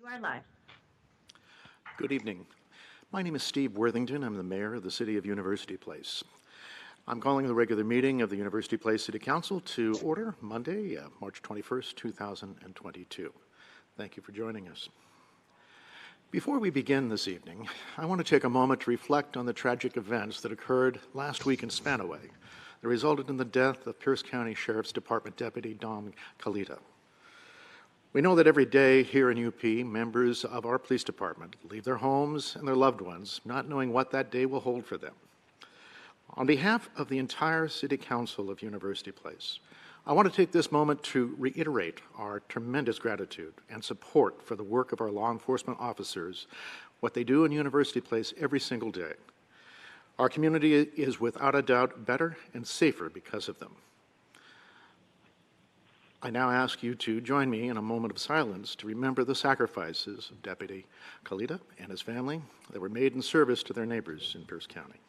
You are live. Good evening. My name is Steve Worthington. I'm the mayor of the city of University Place. I'm calling the regular meeting of the University Place City Council to order Monday, March 21st, 2022. Thank you for joining us. Before we begin this evening, I want to take a moment to reflect on the tragic events that occurred last week in Spanaway that resulted in the death of Pierce County Sheriff's Department Deputy Dom Kalita. We know that every day here in UP, members of our police department leave their homes and their loved ones, not knowing what that day will hold for them. On behalf of the entire City Council of University Place, I want to take this moment to reiterate our tremendous gratitude and support for the work of our law enforcement officers, what they do in University Place every single day. Our community is without a doubt better and safer because of them. I now ask you to join me in a moment of silence to remember the sacrifices of Deputy Kalita and his family that were made in service to their neighbors in Pierce County.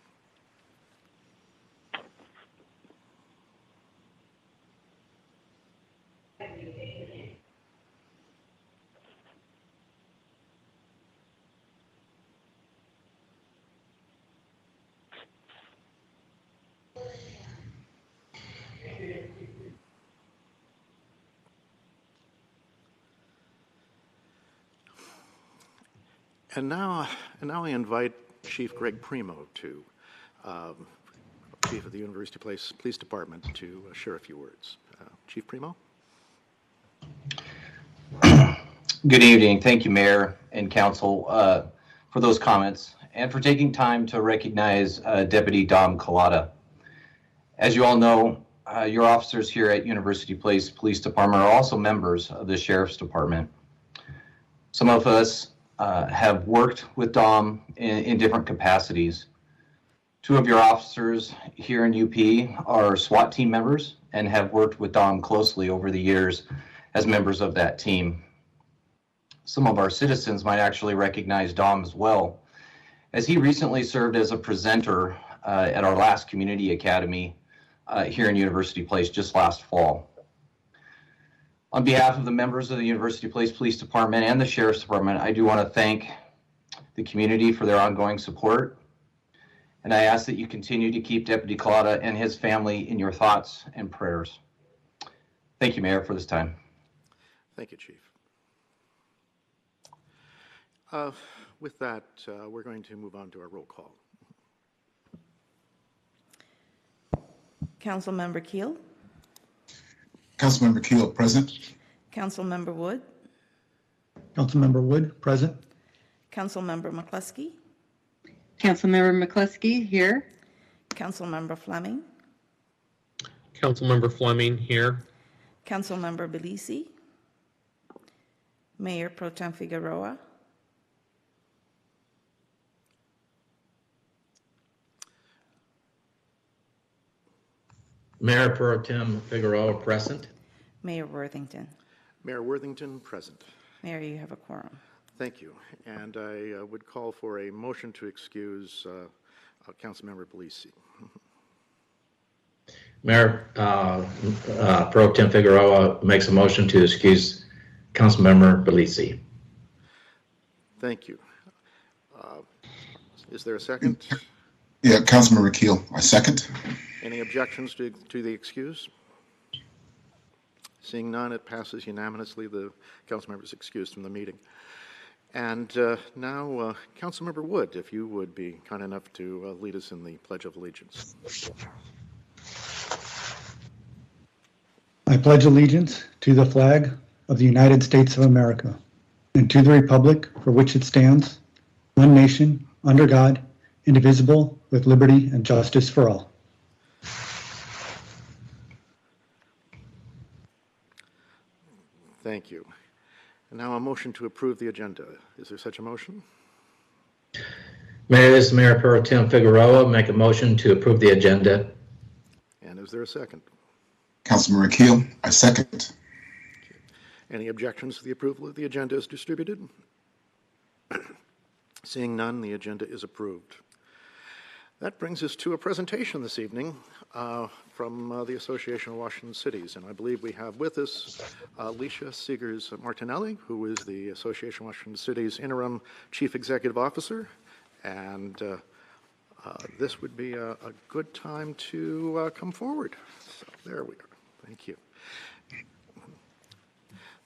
And now I invite Chief Greg Primo to, Chief of the University Place Police Department, to share a few words. Chief Primo? Good evening. Thank you, Mayor and Council, for those comments and for taking time to recognize Deputy Dom Kalita. As you all know, your officers here at University Place Police Department are also members of the Sheriff's Department. Some of us have worked with Dom in different capacities. Two of your officers here in UP are SWAT team members and have worked with Dom closely over the years as members of that team. Some of our citizens might actually recognize Dom as well, as he recently served as a presenter at our last community academy here in University Place just last fall. On behalf of the members of the University Place Police Department and the Sheriff's Department, I do want to thank the community for their ongoing support. And I ask that you continue to keep Deputy Kalita and his family in your thoughts and prayers. Thank you, Mayor, for this time. Thank you, Chief. With that, we're going to move on to our roll call. Councilmember Keel. Councilmember Keel, present. Councilmember Wood. Councilmember Wood, present. Councilmember McCluskey, Councilmember McCluskey here. Councilmember Fleming, Councilmember Fleming here. Councilmember Belisi, Mayor Pro Tem Figueroa, Mayor Pro Tem Figueroa present. Mayor Worthington. Mayor Worthington, present. Mayor, you have a quorum. Thank you. And I would call for a motion to excuse Councilmember Belisi. Mayor Pro Tem Figueroa makes a motion to excuse Councilmember Belisi. Thank you. Is there a second? Yeah, Councilmember Keel, I second. Any objections to the excuse? Seeing none, it passes unanimously. The council member is excused from the meeting. And now, Councilmember Wood, if you would be kind enough to lead us in the Pledge of Allegiance. I pledge allegiance to the flag of the United States of America and to the republic for which it stands, one nation, under God, indivisible, with liberty and justice for all. Thank you. And now a motion to approve the agenda. Is there such a motion? Mayor, this is Mayor Pro Tem Figueroa. Make a motion to approve the agenda. And is there a second? Councilmember Keel, I second. Any objections to the approval of the agenda as distributed? Seeing none, the agenda is approved. That brings us to a presentation this evening from the Association of Washington Cities. And I believe we have with us Alicia Seegers-Martinelli, who is the Association of Washington Cities Interim Chief Executive Officer. And this would be a good time to come forward. So there we are. Thank you.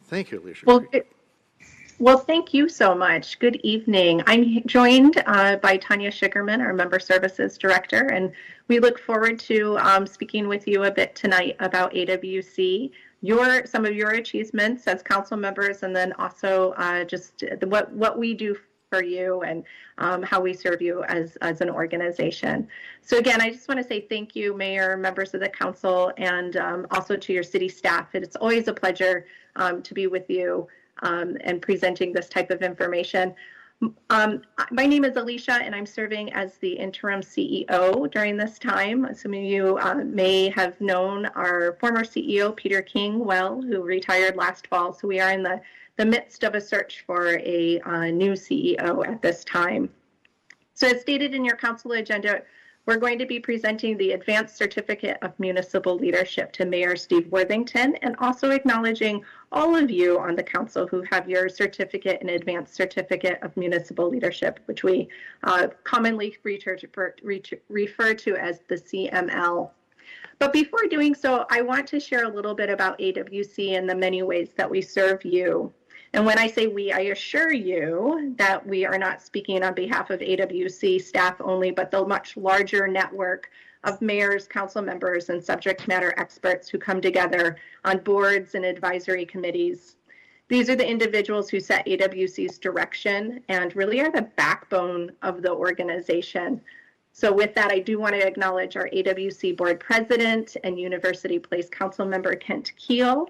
Thank you, Alicia. Well, thank you so much. Good evening. I'm joined by Tanya Sugarman, our Member Services Director, and we look forward to speaking with you a bit tonight about AWC, some of your achievements as council members, and then also just what we do for you and how we serve you as an organization. So again, I just want to say thank you, Mayor, members of the council, and also to your city staff. It's always a pleasure to be with you and presenting this type of information. My name is Alicia, and I'm serving as the interim CEO during this time. Some of you may have known our former CEO, Peter King, well, who retired last fall. So we are in the midst of a search for a new CEO at this time. So as stated in your council agenda, we're going to be presenting the Advanced Certificate of Municipal Leadership to Mayor Steve Worthington, and also acknowledging all of you on the council who have your certificate and Advanced Certificate of Municipal Leadership, which we commonly refer to as the CML. But before doing so, I want to share a little bit about AWC and the many ways that we serve you. And when I say we, I assure you that we are not speaking on behalf of AWC staff only, but the much larger network of mayors, council members, and subject matter experts who come together on boards and advisory committees. These are the individuals who set AWC's direction and really are the backbone of the organization. So with that, I do want to acknowledge our AWC board president and University Place council member, Kent Keel.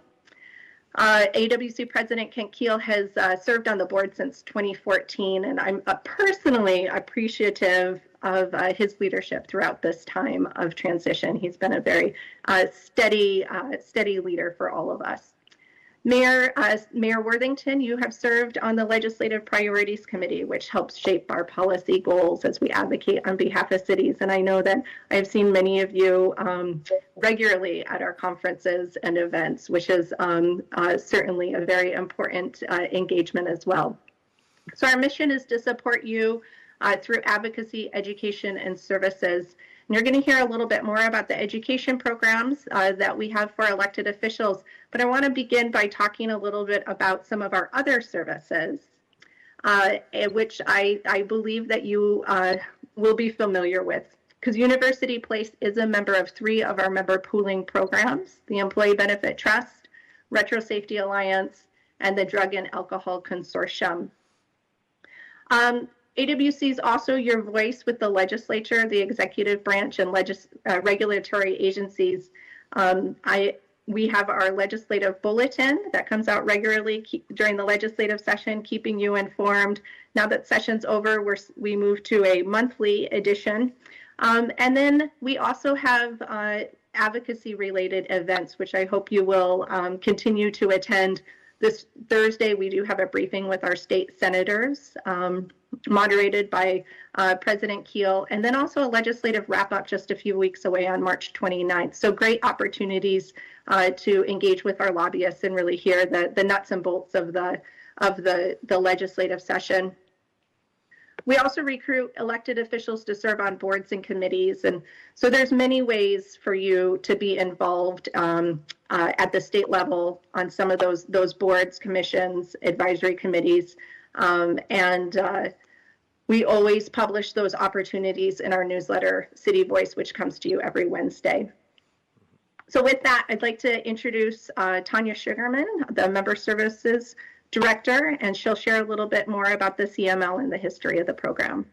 AWC President Kent Keel has served on the board since 2014, and I'm personally appreciative of his leadership throughout this time of transition. He's been a very steady leader for all of us. Mayor Worthington, you have served on the Legislative Priorities Committee, which helps shape our policy goals as we advocate on behalf of cities. And I know that I've seen many of you regularly at our conferences and events, which is certainly a very important engagement as well. So our mission is to support you through advocacy, education, and services. And you're going to hear a little bit more about the education programs that we have for elected officials, but I want to begin by talking a little bit about some of our other services, which I believe that you will be familiar with, because University Place is a member of 3 of our member pooling programs: the Employee Benefit Trust, Retro Safety Alliance, and the Drug and Alcohol Consortium. AWC is also your voice with the legislature, the executive branch, and regulatory agencies. We have our legislative bulletin that comes out regularly during the legislative session, keeping you informed. Now that session's over, we move to a monthly edition. And then we also have advocacy-related events, which I hope you will continue to attend. This Thursday, we do have a briefing with our state senators, moderated by President Keel, and then also a legislative wrap-up just a few weeks away on March 29th. So great opportunities to engage with our lobbyists and really hear the nuts and bolts of the legislative session. We also recruit elected officials to serve on boards and committees. And so there's many ways for you to be involved at the state level on some of those boards, commissions, advisory committees. We always publish those opportunities in our newsletter, City Voice, which comes to you every Wednesday. So with that, I'd like to introduce Tanya Sugarman, the Member Services Director, and she'll share a little bit more about the CML and the history of the program.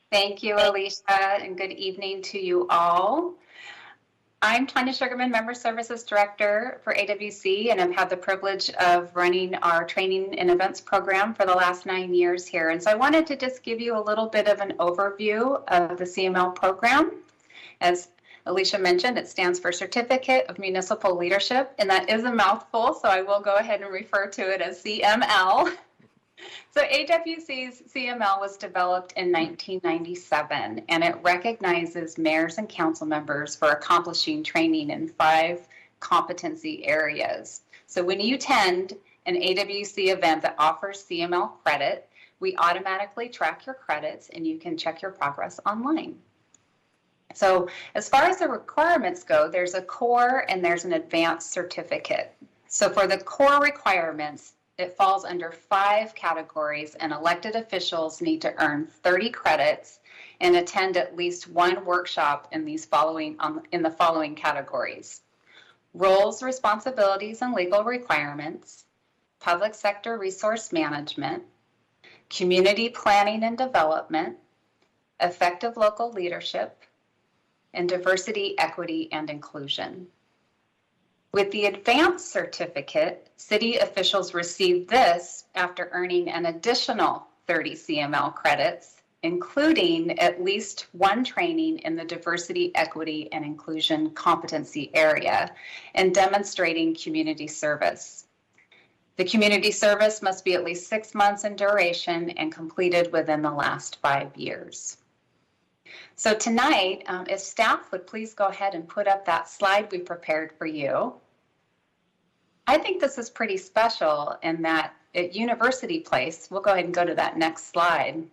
Thank you, Alicia, and good evening to you all. I'm Tanya Sugarman, Member Services Director for AWC, and I've had the privilege of running our training and events program for the last 9 years here. And so I wanted to just give you a little bit of an overview of the CML program. As Alicia mentioned, it stands for Certificate of Municipal Leadership, and that is a mouthful, so I will go ahead and refer to it as CML. So AWC's CML was developed in 1997, and it recognizes mayors and council members for accomplishing training in 5 competency areas. So when you attend an AWC event that offers CML credit, we automatically track your credits and you can check your progress online. So as far as the requirements go, there's a core and there's an advanced certificate. So for the core requirements, it falls under 5 categories, and elected officials need to earn 30 credits and attend at least 1 workshop in the following categories: roles, responsibilities, and legal requirements, public sector resource management, community planning and development, effective local leadership, and diversity, equity, and inclusion. With the advanced certificate, city officials receive this after earning an additional 30 CML credits, including at least 1 training in the diversity, equity, and inclusion competency area and demonstrating community service. The community service must be at least 6 months in duration and completed within the last 5 years. So tonight, if staff would please go ahead and put up that slide we prepared for you. I think this is pretty special in that at University Place, we'll go ahead and go to that next slide.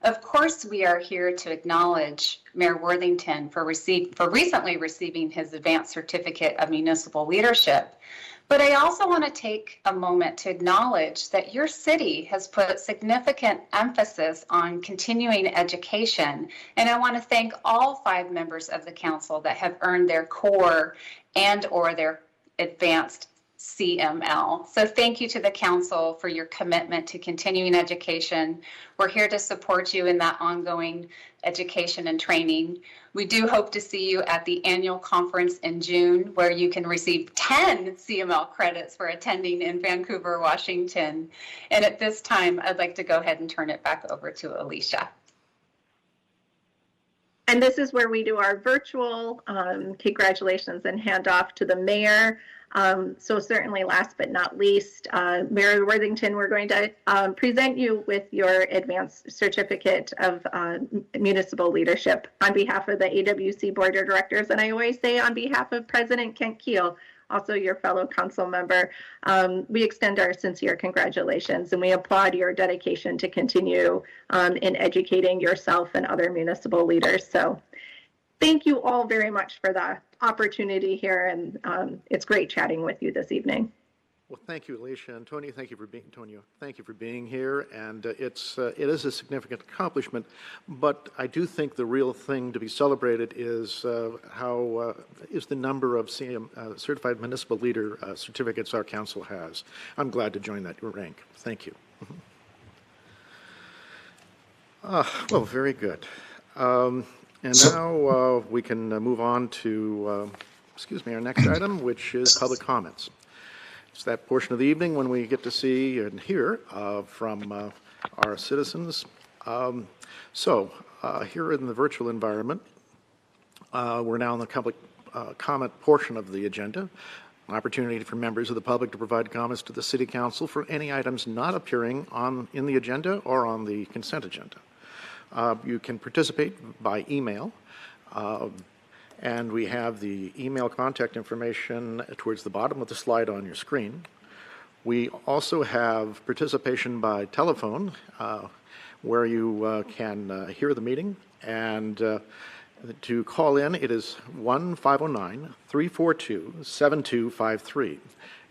Of course, we are here to acknowledge Mayor Worthington for recently receiving his advanced certificate of municipal leadership. But I also want to take a moment to acknowledge that your city has put significant emphasis on continuing education. And I want to thank all 5 members of the council that have earned their core and/or their advanced CML. So thank you to the council for your commitment to continuing education. We're here to support you in that ongoing education and training. We do hope to see you at the annual conference in June, where you can receive 10 CML credits for attending in Vancouver, Washington. And at this time, I'd like to go ahead and turn it back over to Alicia. And this is where we do our virtual congratulations and handoff to the mayor. So certainly last but not least, Mayor Worthington, we're going to present you with your advanced certificate of municipal leadership on behalf of the AWC Board of Directors. And I always say on behalf of President Kent Keel, also your fellow council member, we extend our sincere congratulations and we applaud your dedication to continue in educating yourself and other municipal leaders. So thank you all very much for the opportunity here, and it's great chatting with you this evening. Well, thank you, Alicia. Antonio, thank you for being here. And it is a significant accomplishment, but I do think the real thing to be celebrated is the number of certified municipal leader certificates our council has. I'm glad to join that rank. Thank you. Well, very good. And now we can move on to, our next item, which is public comments. It's that portion of the evening when we get to see and hear from our citizens. Here in the virtual environment, we're now in the public comment portion of the agenda. An opportunity for members of the public to provide comments to the City Council for any items not appearing in the agenda or on the consent agenda. You can participate by email. And we have the email contact information towards the bottom of the slide on your screen. We also have participation by telephone, where you can hear the meeting. And to call in, it is 1-509-342-7253.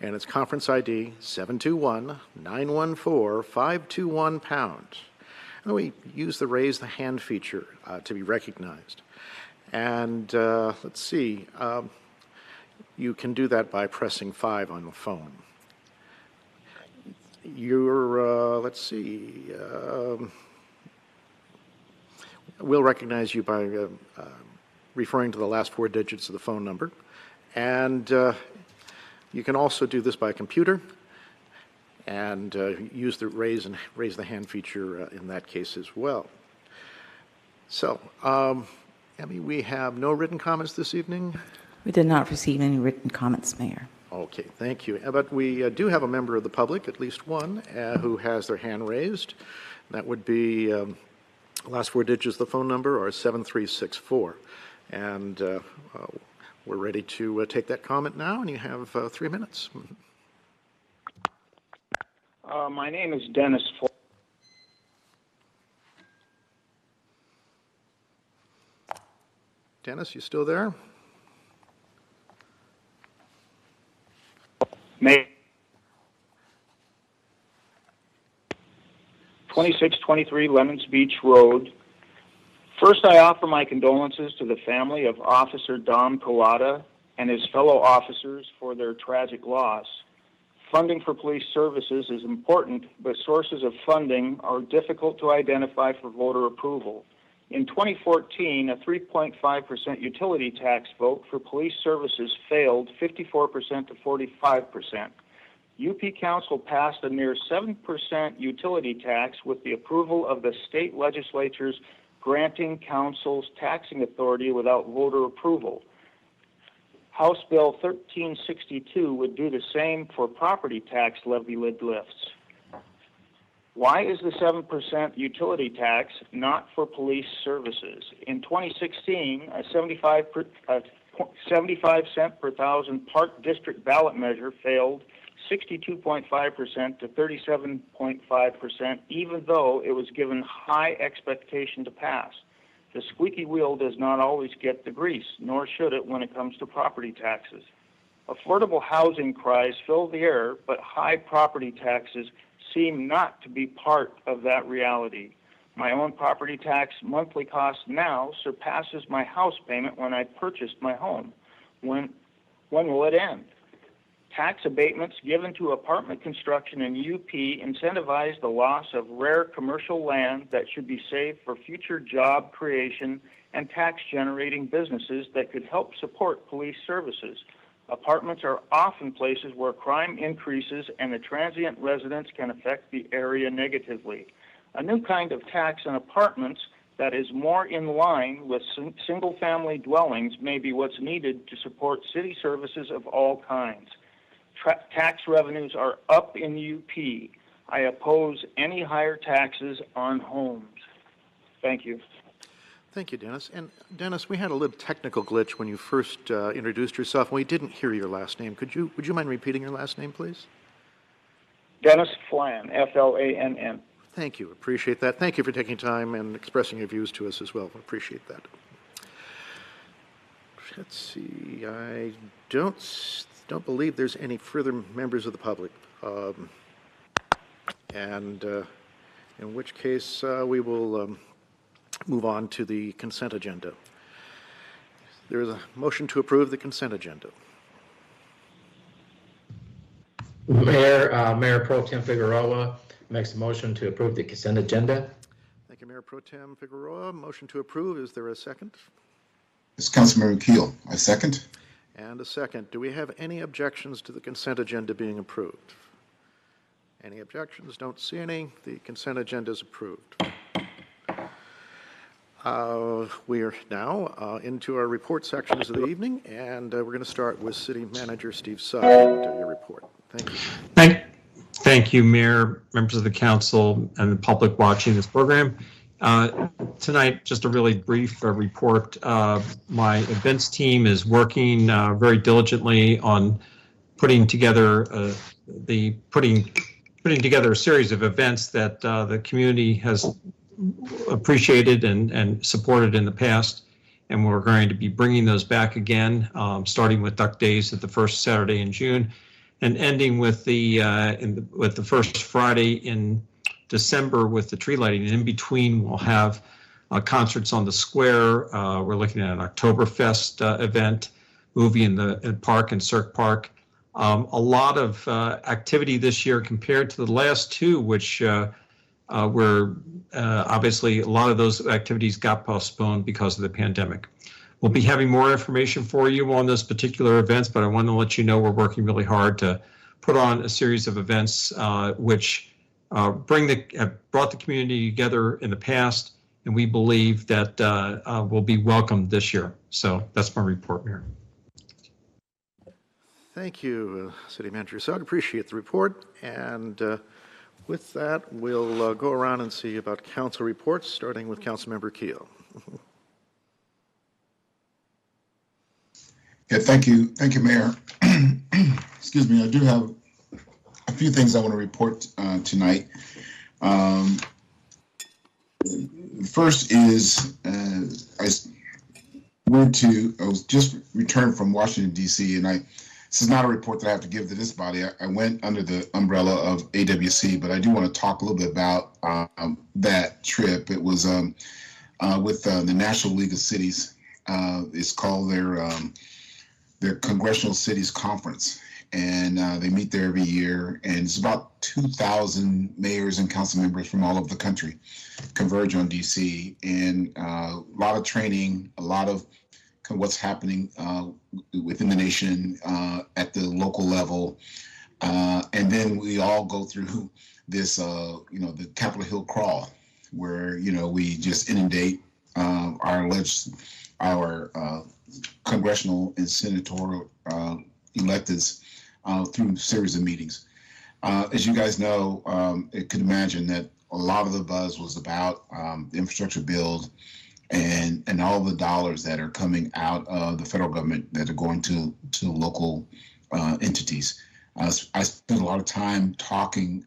And it's conference ID 721-914-521#. And we use the raise the hand feature to be recognized. And let's see, you can do that by pressing 5 on the phone. We'll recognize you by referring to the last 4 digits of the phone number. And you can also do this by computer and use the raise the hand feature in that case as well. So, Emmy, we have no written comments this evening? We did not receive any written comments, Mayor. Okay, thank you. But we do have a member of the public, at least one, who has their hand raised. That would be last 4 digits of the phone number are 7364. And we're ready to take that comment now, and you have 3 minutes. My name is Dennis Ford. Dennis, you still there? May 2623 Lemons Beach Road. First, I offer my condolences to the family of Officer Dom Collada and his fellow officers for their tragic loss. Funding for police services is important, but sources of funding are difficult to identify for voter approval. In 2014, a 3.5% utility tax vote for police services failed 54% to 45%. UP Council passed a near 7% utility tax with the approval of the state legislatures granting council's taxing authority without voter approval. House Bill 1362 would do the same for property tax levy lifts. Why is the 7% utility tax not for police services? In 2016, a 75 cent per thousand Park District ballot measure failed 62.5% to 37.5%, even though it was given high expectation to pass. The squeaky wheel does not always get the grease, nor should it when it comes to property taxes. Affordable housing cries fill the air, but high property taxes seem not to be part of that reality. My own property tax monthly cost now surpasses my house payment when I purchased my home. When will it end? Tax abatements given to apartment construction in UP incentivize the loss of rare commercial land that should be saved for future job creation and tax-generating businesses that could help support police services. Apartments are often places where crime increases and the transient residents can affect the area negatively. A new kind of tax on apartments that is more in line with single-family dwellings may be what's needed to support city services of all kinds. Tax revenues are up in UP. I oppose any higher taxes on homes. Thank you. Thank you, Dennis. And Dennis, we had a little technical glitch when you first introduced yourself, and we didn't hear your last name. Would you mind repeating your last name, please? Dennis Flann, F-L-A-N-N. Thank you. Appreciate that. Thank you for taking time and expressing your views to us as well. Appreciate that. Let's see. I don't don't believe there's any further members of the public. In which case we will move on to the consent agenda. There is a motion to approve the consent agenda. Mayor Pro Tem Figueroa makes a motion to approve the consent agenda. Thank you, Mayor Pro Tem Figueroa. Motion to approve. Is there a second? It's Councilmember Keel. I second. And a second. Do we have any objections to the consent agenda being approved? Any objections? Don't see any. The consent agenda is approved. We are now into our report sections of the evening, and we're going to start with City Manager Steve Sugg and your report. Thank you. Thank you, Mayor, members of the council, and the public watching this program. Tonight, just a really brief report. My events team is working very diligently on putting together a series of events that the community has appreciated and supported in the past, and we're going to be bringing those back again, starting with Duck Days at the first Saturday in June, and ending with the first Friday in December with the tree lighting. And in between, we'll have concerts on the square. We're looking at an Oktoberfest event, movie in the park and Cirque Park. A lot of activity this year compared to the last two, which were obviously a lot of those activities got postponed because of the pandemic. We'll be having more information for you on those particular events, but I want to let you know we're working really hard to put on a series of events which brought the community together in the past, and we believe that will be welcomed this year. So that's my report, Mayor. Thank you, City Manager Sugg. Appreciate the report. And with that, we'll go around and see about council reports, starting with Councilmember Keel. Yeah, thank you, Mayor. Excuse me, I do have a few things I want to report tonight. First is I was just returned from Washington, D.C., and this is not a report that I have to give to this body. I went under the umbrella of AWC, but I do want to talk a little bit about that trip. It was with the National League of Cities. It's called their Congressional Cities Conference, and they meet there every year, and it's about 2,000 mayors and council members from all over the country converge on DC, and a lot of training, a lot of what's happening within the nation at the local level, and then we all go through this, the Capitol Hill crawl, where we just inundate our congressional and senatorial electeds through a series of meetings. As you guys know, it could imagine that a lot of the buzz was about the infrastructure build and all the dollars that are coming out of the federal government that are going to local entities. I spent a lot of time talking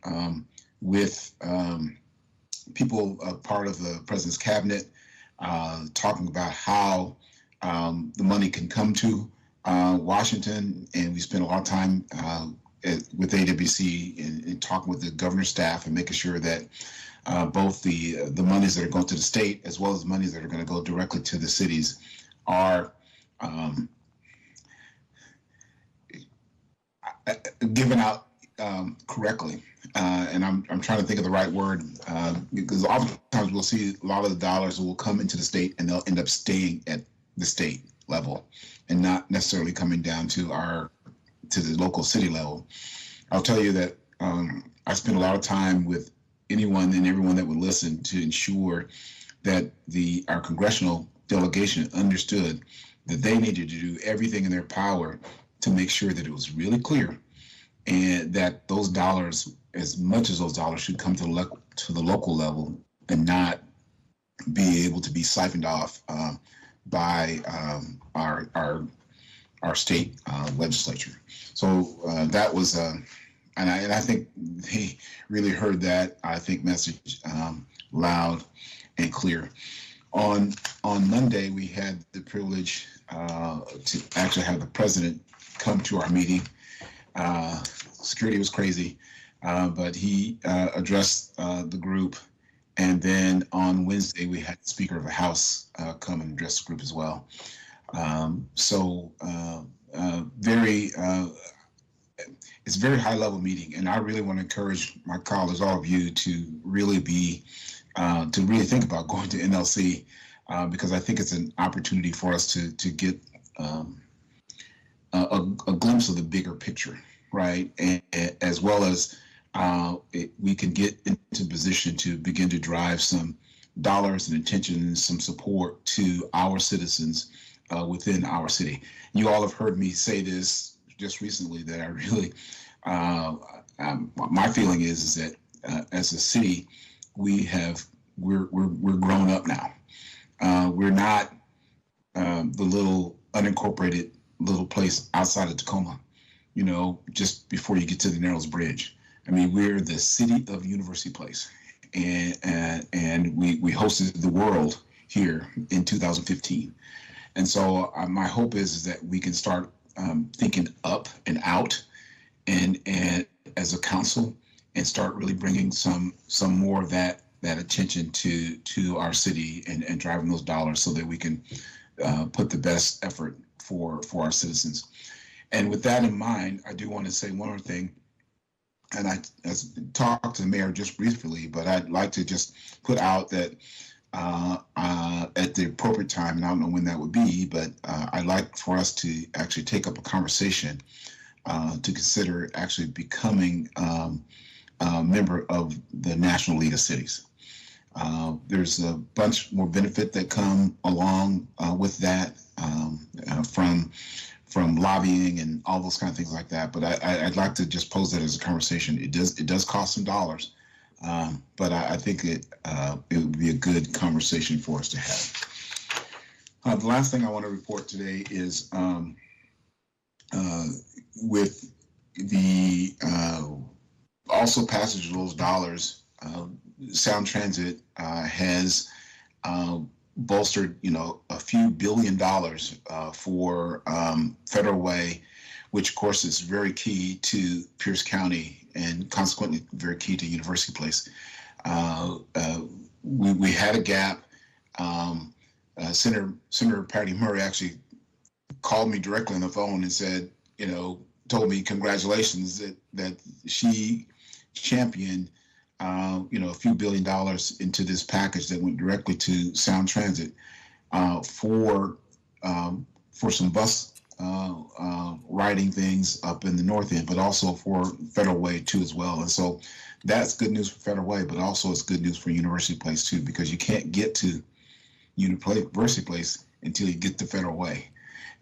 with people part of the president's cabinet, talking about how the money can come to Washington, and we spent a lot of time with AWC and talking with the governor's staff and making sure that both the monies that are going to the state as well as the monies that are going to go directly to the cities are given out correctly. And I'm trying to think of the right word, because oftentimes we'll see a lot of the dollars will come into the state and they'll end up staying at the state level and not necessarily coming down to the local city level. I'll tell you that I spent a lot of time with anyone and everyone that would listen to ensure that our congressional delegation understood that they needed to do everything in their power to make sure that it was really clear and that those dollars, as much as those dollars, should come to the local level and not be able to be siphoned off by our state legislature. So that was, and I think they really heard that, I think, message loud and clear. On Monday, we had the privilege to actually have the president come to our meeting. Security was crazy, but he addressed the group. And then on Wednesday, we had the Speaker of the House come and address the group as well. It's a very high level meeting, and I really want to encourage my colleagues, all of you, to really think about going to NLC because I think it's an opportunity for us to get a glimpse of the bigger picture, right? And as well as we can get into position to begin to drive some dollars and attention and some support to our citizens within our city. You all have heard me say this just recently that I really, my feeling is that as a city, we're grown up now. We're not the little unincorporated little place outside of Tacoma, just before you get to the Narrows Bridge. I mean, we're the city of University Place, and we hosted the world here in 2015. And so my hope is that we can start thinking up and out, and as a council, and start really bringing some more of that attention to our city and driving those dollars so that we can put the best effort for our citizens. And with that in mind, I do want to say one other thing. And I talked to the mayor just briefly, but I'd like to just put out that at the appropriate time, and I don't know when that would be, but I'd like for us to actually take up a conversation to consider actually becoming a member of the National League of Cities. There's a bunch more benefit that come along with that from lobbying and all those kind of things like that. But I'd like to just pose that as a conversation. It does cost some dollars, but I think it would be a good conversation for us to have. The last thing I want to report today is with the also passage of those dollars, Sound Transit has bolstered, a few $1 billion for Federal Way, which of course is very key to Pierce County and consequently very key to University Place. We had a gap. Senator Patty Murray actually called me directly on the phone and said, told me congratulations that she championed a few $1 billion into this package that went directly to Sound Transit for some bus riding things up in the north end, but also for Federal Way too as well. And so that's good news for Federal Way, but also it's good news for University Place too, because you can't get to University Place until you get to Federal Way.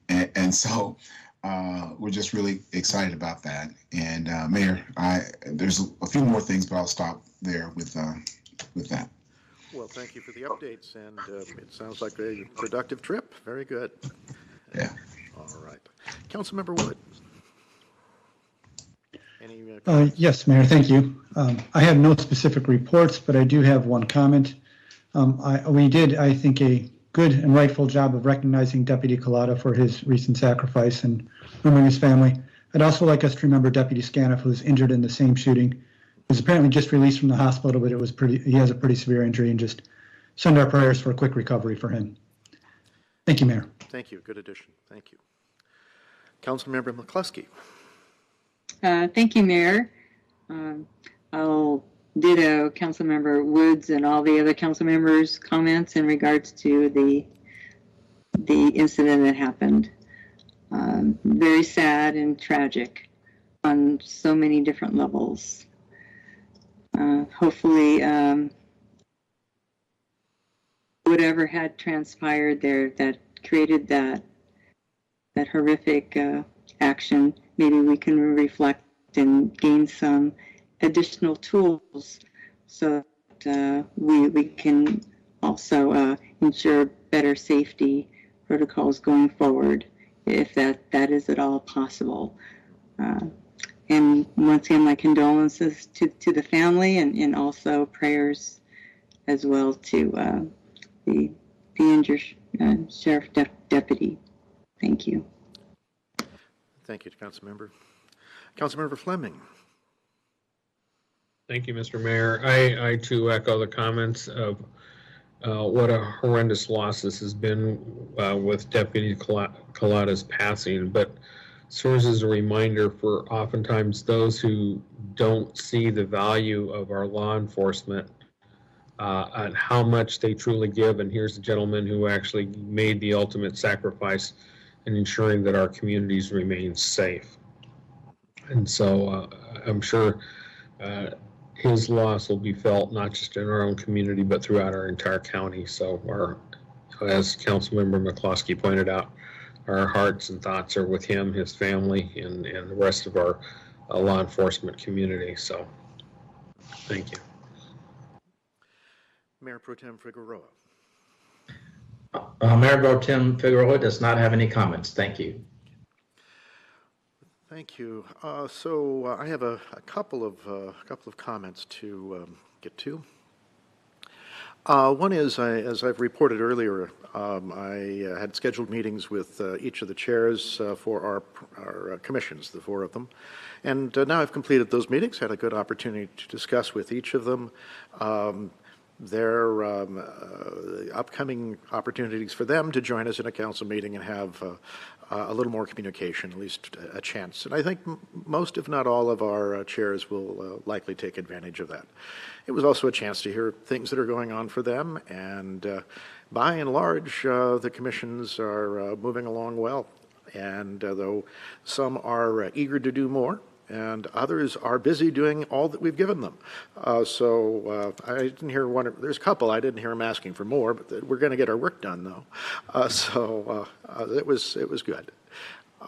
And so we're just really excited about that. And Mayor, there's a few more things, but I'll stop there with that. Well, thank you for the updates, and it sounds like a productive trip. Very good. Yeah. All right. Councilmember Wood. Any yes, Mayor, thank you. I have no specific reports, but I do have one comment. We did, I think, a good and rightful job of recognizing Deputy Collada for his recent sacrifice and remembering his family. I'd also like us to remember Deputy Scaniff, who was injured in the same shooting. He was apparently just released from the hospital, but he has a pretty severe injury, and just send our prayers for a quick recovery for him. Thank you, Mayor. Thank you. Good addition. Thank you. Councilmember McCluskey. Thank you, Mayor. I'll ditto Councilmember Woods and all the other council members' comments in regards to the incident that happened. Very sad and tragic on so many different levels. Hopefully, whatever had transpired there that created that horrific action, maybe we can reflect and gain some additional tools so that we can also ensure better safety protocols going forward, if that is at all possible. And once again, my condolences to the family, and also prayers as well to the the injured sheriff deputy. Thank you. Thank you, Councilmember. Councilmember Fleming. Thank you, Mr. Mayor. I too echo the comments of what a horrendous loss this has been with Deputy Collada's passing, but serves as a reminder for oftentimes those who don't see the value of our law enforcement and how much they truly give. And here's a gentleman who actually made the ultimate sacrifice in ensuring that our communities remain safe. And so I'm sure his loss will be felt not just in our own community, but throughout our entire county. So as Councilmember McCloskey pointed out, our hearts and thoughts are with him, his family, and the rest of our law enforcement community. So thank you. Mayor Pro Tem Figueroa. Mayor Pro Tem Figueroa does not have any comments. Thank you. Thank you. So I have a couple of comments to get to. One is, as I've reported earlier, I had scheduled meetings with each of the chairs for our commissions, the 4 of them, and now I've completed those meetings, had a good opportunity to discuss with each of them their upcoming opportunities for them to join us in a council meeting and have a little more communication, at least a chance. And I think most, if not all, of our chairs will likely take advantage of that. It was also a chance to hear things that are going on for them, and by and large, the commissions are moving along well. And though some are eager to do more, and others are busy doing all that we've given them. So I didn't hear there's a couple, I didn't hear them asking for more, but we're going to get our work done, though. So it was good.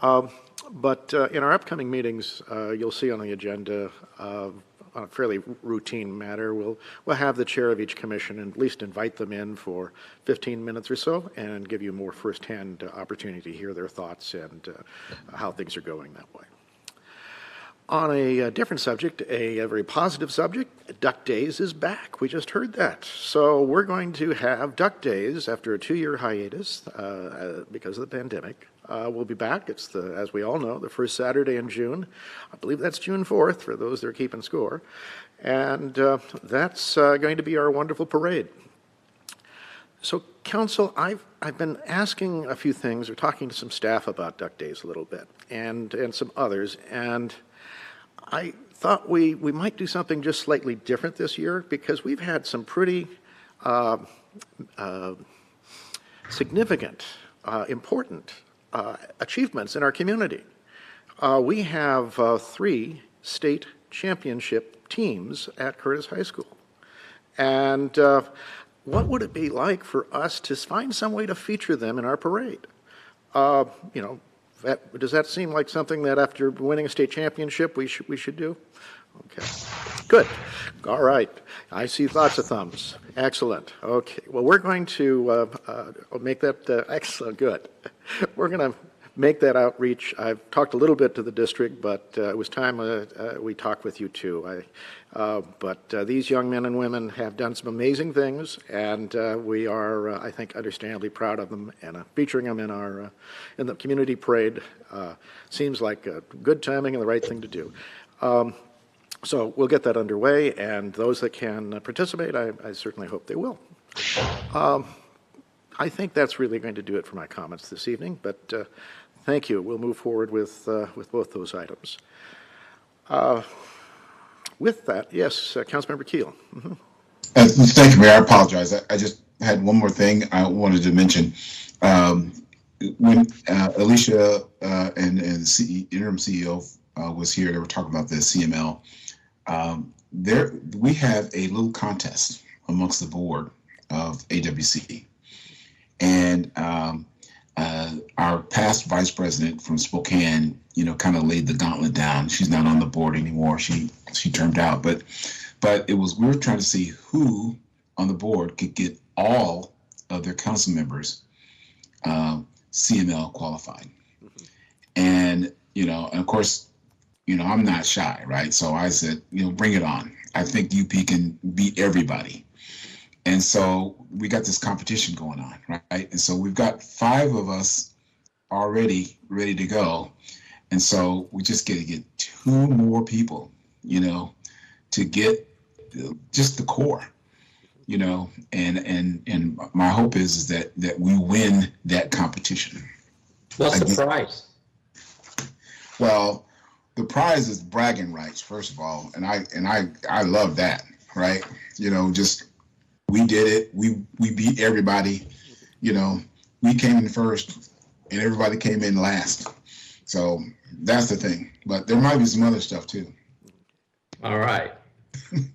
But in our upcoming meetings, you'll see on the agenda, on a fairly routine matter, we'll have the chair of each commission and at least invite them in for 15 minutes or so and give you more firsthand opportunity to hear their thoughts and how things are going that way. On a different subject, a very positive subject, Duck Days is back. We just heard that. So we're going to have Duck Days after a 2-year hiatus because of the pandemic. We'll be back. It's, as we all know, the first Saturday in June. I believe that's June 4th for those that are keeping score. And that's going to be our wonderful parade. So, Council, I've been asking a few things or talking to some staff about Duck Days a little bit and some others. And I thought we might do something just slightly different this year because we've had some pretty significant, important achievements in our community. We have 3 state championship teams at Curtis High School. And what would it be like for us to find some way to feature them in our parade? You know, does that seem like something that after winning a state championship we should do? Okay, good. All right. I see lots of thumbs. Excellent. Okay. Well, we're going to make that excellent. Good. We're going to make that outreach. I've talked a little bit to the district, but it was time we talked with you too. But these young men and women have done some amazing things, and we are, I think, understandably proud of them. And featuring them in the community parade seems like a good timing and the right thing to do. So we'll get that underway, and those that can participate, I certainly hope they will. I think that's really going to do it for my comments this evening, but thank you. We'll move forward with both those items. With that, yes, Councilmember Keel. Mm-hmm. Thank you, Mayor. I apologize. I just had one more thing I wanted to mention. When Alicia and the interim CEO was here, they were talking about the CML. We have a little contest amongst the board of AWC. And our past vice president from Spokane, kind of laid the gauntlet down. She's not on the board anymore. She turned out, but we were trying to see who on the board could get all of their council members CML qualified. And, and of course, I'm not shy, right? So I said, bring it on. I think UP can beat everybody. And so we got this competition going on, right? And so we've got 5 of us already ready to go. And so we just got to get 2 more people, to get just the core, and my hope is that we win that competition. What's the prize? Well, the prize is bragging rights, first of all, and I love that, right? Just we did it. We beat everybody. We came in first, and everybody came in last. So that's the thing. But there might be some other stuff too. All right.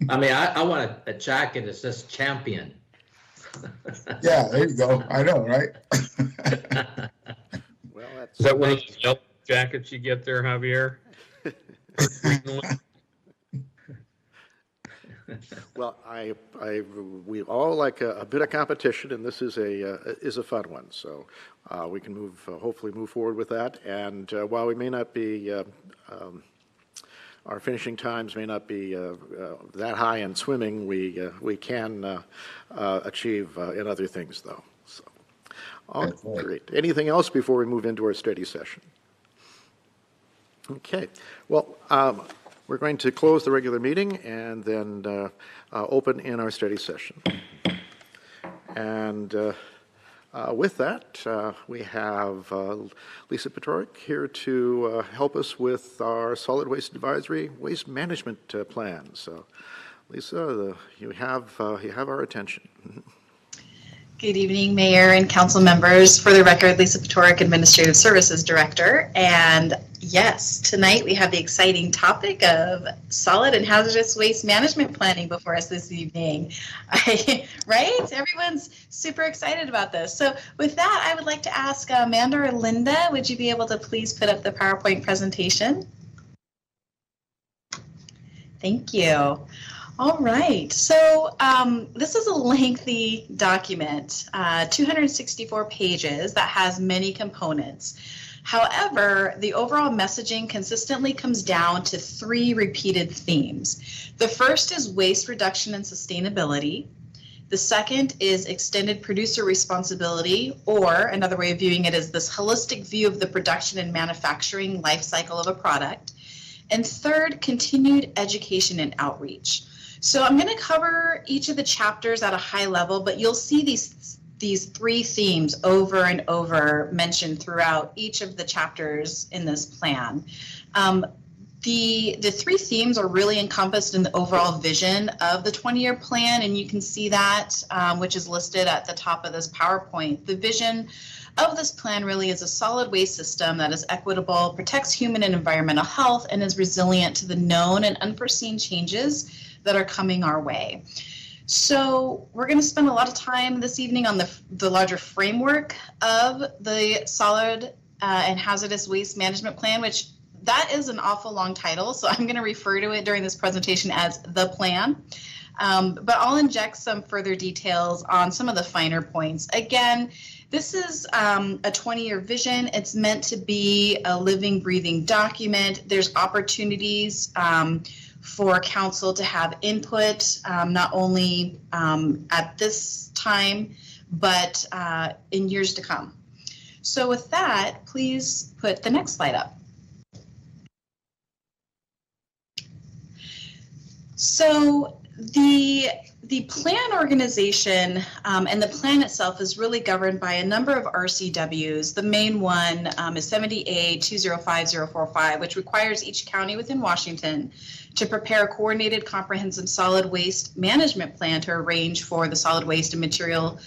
I mean, I want a jacket that says champion. Yeah, there you go. I know, right? Well, that's Is that one of those yellow jackets you get there, Javier? well. We all like a bit of competition, and this is a fun one. So we can hopefully move forward with that. And while we may not be our finishing times may not be that high in swimming, we can achieve in other things, though. So, great. Anything else before we move into our study session? Okay. Well, we're going to close the regular meeting and then open in our study session. And with that, we have Lisa Petoric here to help us with our Solid Waste Advisory Waste Management Plan. So, Lisa, you have our attention. Good evening, Mayor and council members. For the record, Lisa Petoric, Administrative Services Director. And yes, tonight we have the exciting topic of solid and hazardous waste management planning before us this evening. Right? Everyone's super excited about this. So with that, I would like to ask Amanda or Linda, would you be able to please put up the PowerPoint presentation? Thank you. All right, so this is a lengthy document, 264 pages that has many components. However, the overall messaging consistently comes down to 3 repeated themes. The first is waste reduction and sustainability. The second is extended producer responsibility, or another way of viewing it is this holistic view of the production and manufacturing life cycle of a product. And third, continued education and outreach. So I'm going to cover each of the chapters at a high level, but you'll see these 3 themes over and over mentioned throughout each of the chapters in this plan. The 3 themes are really encompassed in the overall vision of the 20-year plan, and you can see that, which is listed at the top of this PowerPoint. The vision of this plan really is a solid waste system that is equitable, protects human and environmental health, and is resilient to the known and unforeseen changes that are coming our way. So we're going to spend a lot of time this evening on the larger framework of the solid and hazardous waste management plan, which that is an awful long title, so I'm going to refer to it during this presentation as the plan. But I'll inject some further details on some of the finer points. Again, this is a 20-year vision. It's meant to be a living, breathing document. There's opportunities for council to have input, not only at this time, but in years to come. So with that, please put the next slide up. So the plan organization and the plan itself is really governed by a number of RCWs. The main one is 70A205045, which requires each county within Washington to prepare a coordinated, comprehensive solid waste management plan to arrange for the solid waste and materials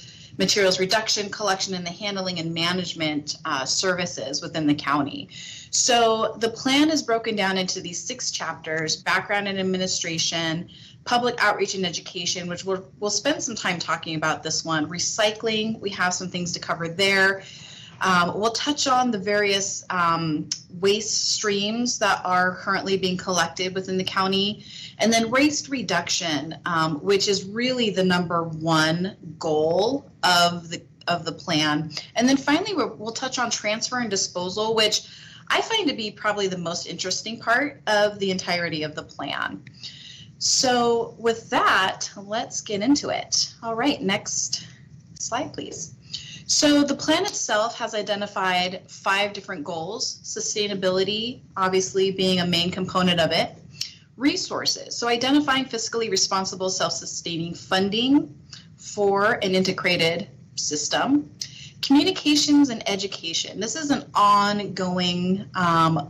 reduction, collection, and the handling and management services within the county. So the plan is broken down into these 6 chapters: background and administration, public outreach and education, which we'll spend some time talking about this one. Recycling, we have some things to cover there. We'll touch on the various waste streams that are currently being collected within the county, and then waste reduction, which is really the #1 goal of the plan. And then finally, we'll touch on transfer and disposal, which I find to be probably the most interesting part of the entirety of the plan. So with that, let's get into it. All right, next slide, please. So the plan itself has identified 5 different goals, sustainability obviously being a main component of it, resources, so identifying fiscally responsible self-sustaining funding for an integrated system, communications and education. This is an ongoing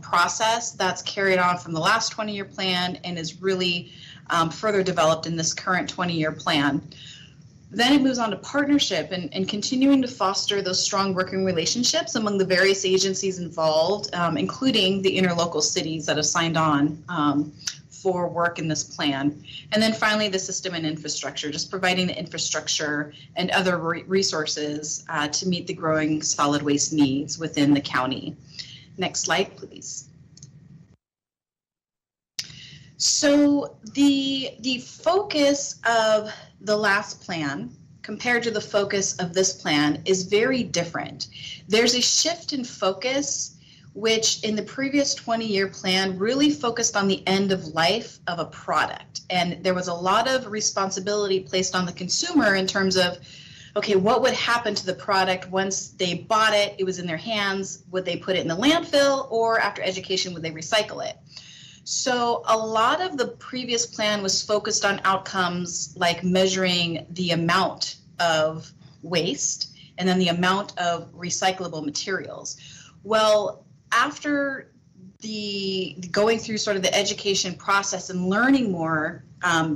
process that's carried on from the last 20-year plan and is really further developed in this current 20-year plan. Then it moves on to partnership and continuing to foster those strong working relationships among the various agencies involved, including the interlocal cities that have signed on for work in this plan. And then finally, the system and infrastructure, just providing the infrastructure and other resources to meet the growing solid waste needs within the county. Next slide, please. So the focus of the last plan compared to the focus of this plan is very different. There's a shift in focus, which in the previous 20-year plan really focused on the end of life of a product. And there was a lot of responsibility placed on the consumer in terms of, okay, what would happen to the product once they bought it, it was in their hands, would they put it in the landfill, or after education, would they recycle it? So a lot of the previous plan was focused on outcomes like measuring the amount of waste and then the amount of recyclable materials. Well, after the going through sort of the education process and learning more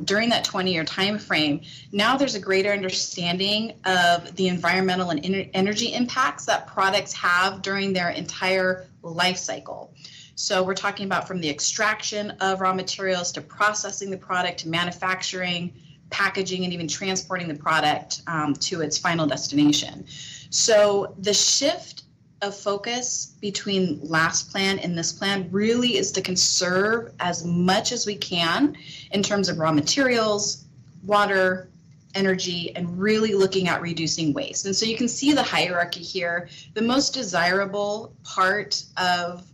during that 20-year time frame, now there's a greater understanding of the environmental and energy impacts that products have during their entire life cycle. So we're talking about from the extraction of raw materials to processing the product to manufacturing, packaging, and even transporting the product to its final destination. So the shift of focus between last plan and this plan really is to conserve as much as we can in terms of raw materials, water, energy, and really looking at reducing waste. And so you can see the hierarchy here. The most desirable part of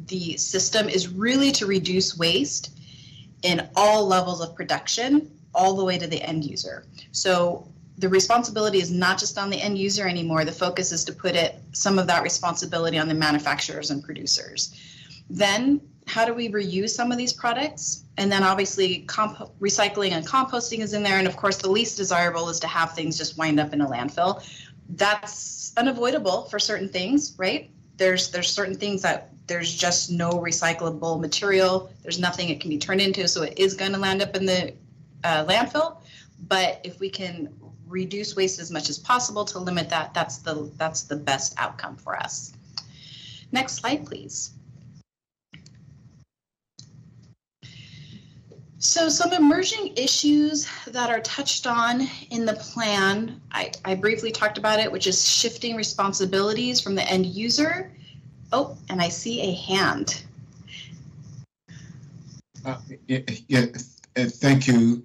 the system is really to reduce waste in all levels of production, all the way to the end user. So the responsibility is not just on the end user anymore. The focus is to put some of that responsibility on the manufacturers and producers. Then how do we reuse some of these products? And then obviously recycling and composting is in there. And of course, the least desirable is to have things just wind up in a landfill. That's unavoidable for certain things, right? There's certain things that there's just no recyclable material. There's nothing it can be turned into, so it is going to land up in the landfill. But if we can reduce waste as much as possible to limit that, that's the best outcome for us. Next slide, please. So some emerging issues that are touched on in the plan, I briefly talked about it, which is shifting responsibilities from the end user. Oh, and I see a hand. Thank you,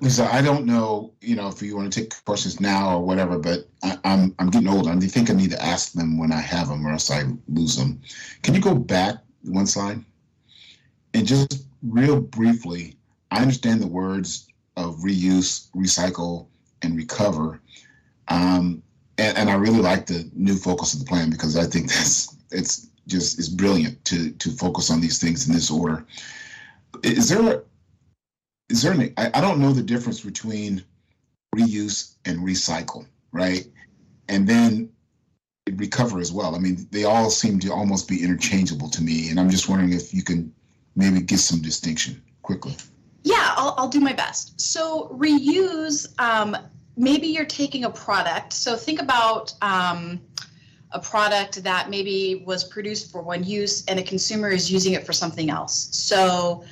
Lisa. I don't know, if you want to take questions now or whatever, but I'm getting older. I think I need to ask them when I have them, or else I lose them. Can you go back one slide? And just real briefly, I understand the words of reuse, recycle, and recover. And I really like the new focus of the plan, because I think it's brilliant to focus on these things in this order. Is there I don't know the difference between reuse and recycle, right? And then recover as well. I mean, they all seem to almost be interchangeable to me. And I'm just wondering if you can maybe get some distinction quickly. Yeah, I'll do my best. So reuse, maybe you're taking a product. So think about a product that maybe was produced for one use and a consumer is using it for something else. So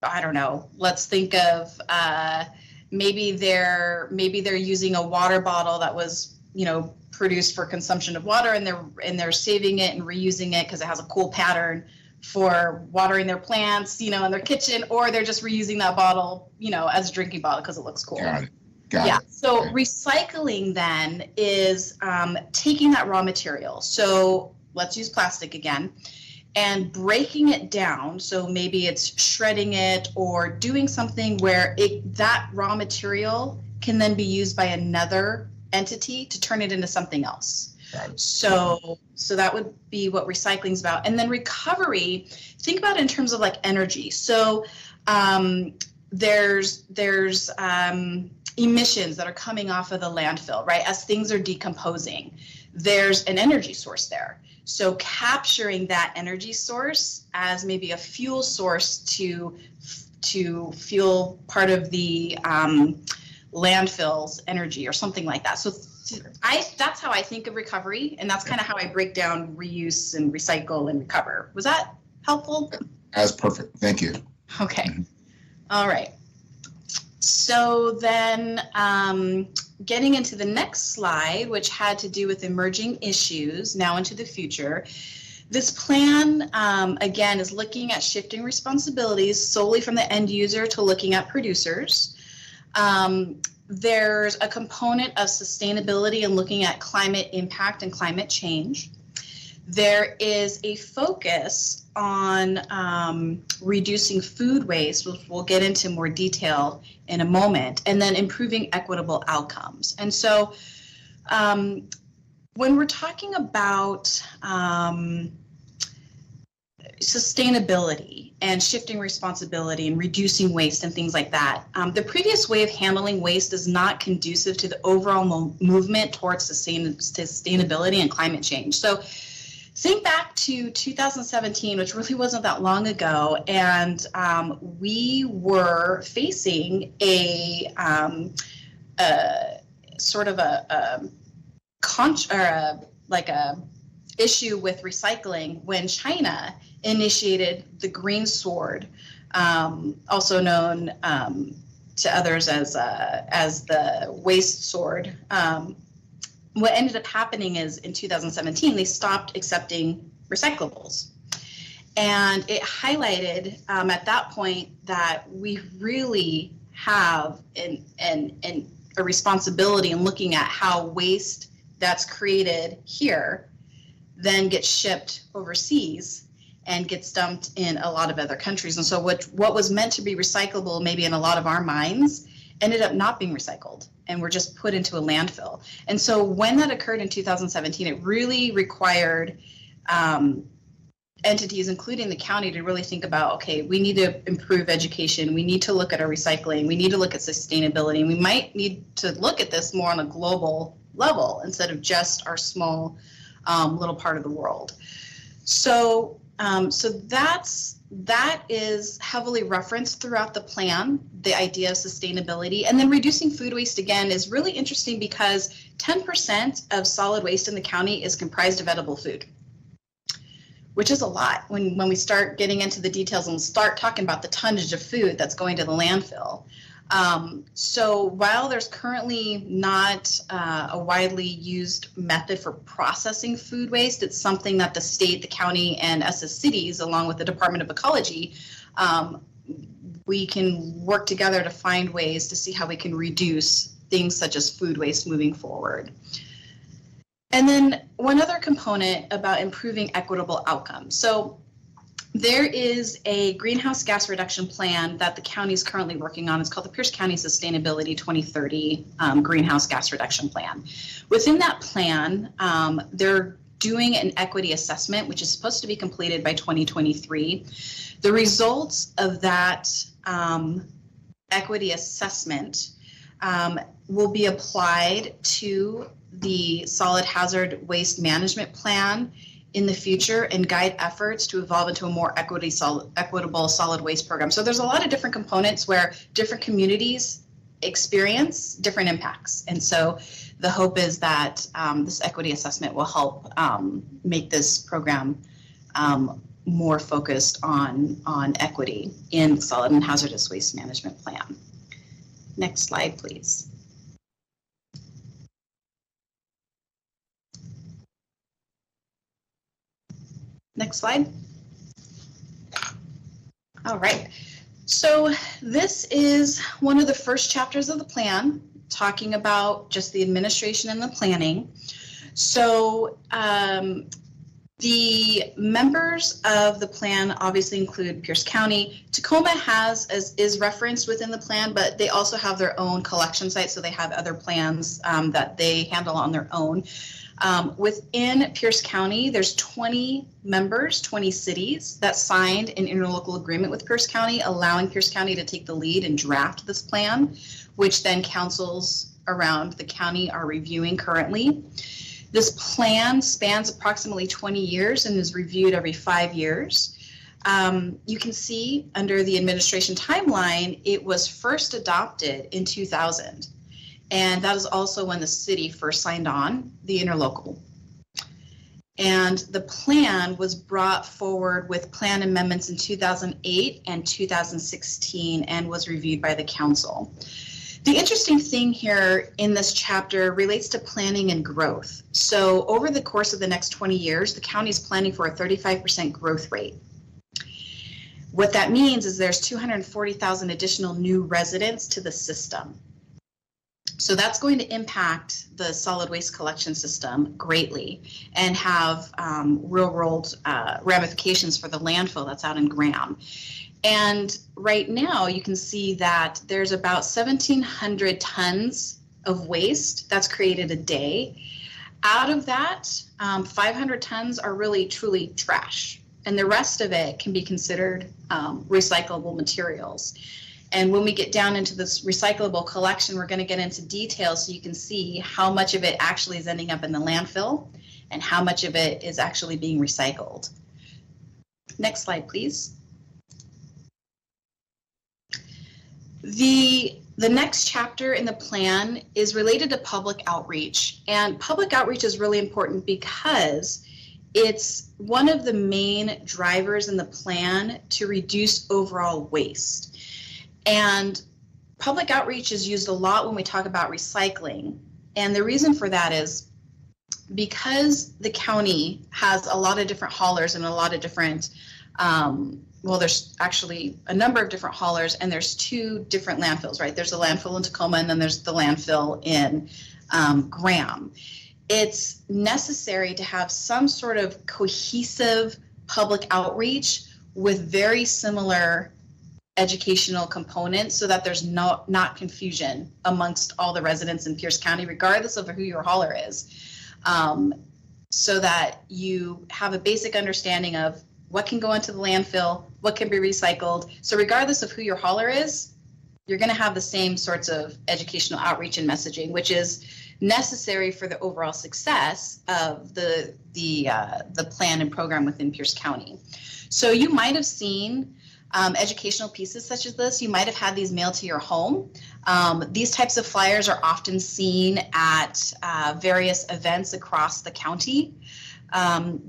I don't know, let's think of maybe they're using a water bottle that was, produced for consumption of water, and they're saving it and reusing it because it has a cool pattern for watering their plants, in their kitchen, or they're just reusing that bottle, as a drinking bottle because it looks cool. Got it. So recycling then is taking that raw material. So let's use plastic again. and breaking it down. So maybe it's shredding it or doing something where that raw material can then be used by another entity to turn it into something else. So that would be what recycling is about. And then recovery, think about it in terms of like energy. So there's emissions that are coming off of the landfill, right? As things are decomposing, there's an energy source there. So capturing that energy source as maybe a fuel source to fuel part of the landfill's energy or something like that. So that's how I think of recovery, and that's kind of how I break down reuse and recycle and recover. Was that helpful? That's perfect. Thank you. Okay. All right. So then getting into the next slide, which had to do with emerging issues now into the future. This plan, again, is looking at shifting responsibilities solely from the end user to looking at producers. There's a component of sustainability and looking at climate impact and climate change. There is a focus on reducing food waste, which we'll get into more detail in a moment, and then improving equitable outcomes. And so when we're talking about sustainability and shifting responsibility and reducing waste and things like that, the previous way of handling waste is not conducive to the overall movement towards sustainability and climate change. So think back to 2017, which really wasn't that long ago, and we were facing a sort of a issue with recycling when China initiated the Green Sword, also known to others as the Waste Sword. What ended up happening is in 2017, they stopped accepting recyclables. And it highlighted at that point that we really have a responsibility in looking at how waste that's created here then gets shipped overseas and gets dumped in a lot of other countries. And so what was meant to be recyclable maybe in a lot of our minds ended up not being recycled and were just put into a landfill. And so when that occurred in 2017, it really required entities, including the county, to really think about, okay, we need to improve education, we need to look at our recycling, we need to look at sustainability, and we might need to look at this more on a global level instead of just our small little part of the world. So that is heavily referenced throughout the plan, the idea of sustainability. And then reducing food waste, again, is really interesting because 10% of solid waste in the county is comprised of edible food, which is a lot when we start getting into the details and start talking about the tonnage of food that's going to the landfill. So while there's currently not a widely used method for processing food waste, it's something that the state, the county, and us as cities, along with the Department of Ecology, we can work together to find ways to see how we can reduce things such as food waste moving forward. And then one other component about improving equitable outcomes. So there is a greenhouse gas reduction plan that the county is currently working on. It's called the Pierce County Sustainability 2030 Greenhouse Gas Reduction Plan. Within that plan, they're doing an equity assessment, which is supposed to be completed by 2023. The results of that equity assessment will be applied to the solid hazard waste management plan in the future and guide efforts to evolve into a more equitable solid waste program. So there's a lot of different components where different communities experience different impacts. And so the hope is that this equity assessment will help make this program more focused on equity in the solid and hazardous waste management plan. Next slide, please. Next slide. All right. So this is one of the first chapters of the plan, talking about just the administration and the planning. So The members of the plan obviously include Pierce County. Tacoma is referenced within the plan, but they also have their own collection site, so they have other plans that they handle on their own. Within Pierce County, there's 20 members, 20 cities that signed an interlocal agreement with Pierce County, allowing Pierce County to take the lead and draft this plan, which then councils around the county are reviewing currently. This plan spans approximately 20 years and is reviewed every 5 years. You can see under the administration timeline, it was first adopted in 2000. And that is also when the city first signed on the interlocal. And the plan was brought forward with plan amendments in 2008 and 2016 and was reviewed by the council. The interesting thing here in this chapter relates to planning and growth. So over the course of the next 20 years, the county is planning for a 35% growth rate. What that means is there's 240,000 additional new residents to the system. So that's going to impact the solid waste collection system greatly and have real world ramifications for the landfill that's out in Graham. And right now you can see that there's about 1,700 tons of waste that's created a day. Out of that, 500 tons are really truly trash, and the rest of it can be considered recyclable materials. And when we get down into this recyclable collection, we're going to get into details so you can see how much of it actually is ending up in the landfill and how much of it is actually being recycled. Next slide, please. The next chapter in the plan is related to public outreach, and public outreach is really important because it's one of the main drivers in the plan to reduce overall waste. And public outreach is used a lot when we talk about recycling, and the reason for that is because the county has a lot of different haulers and a lot of different well, there's actually a number of different haulers, and there's 2 different landfills, right? There's a landfill in Tacoma, and then there's the landfill in Graham. It's necessary to have some sort of cohesive public outreach with very similar educational components so that there's not confusion amongst all the residents in Pierce County, regardless of who your hauler is, so that you have a basic understanding of what can go into the landfill, what can be recycled. So regardless of who your hauler is, you're going to have the same sorts of educational outreach and messaging, which is necessary for the overall success of the plan and program within Pierce County. So you might have seen educational pieces such as this. You might have had these mailed to your home. These types of flyers are often seen at various events across the county.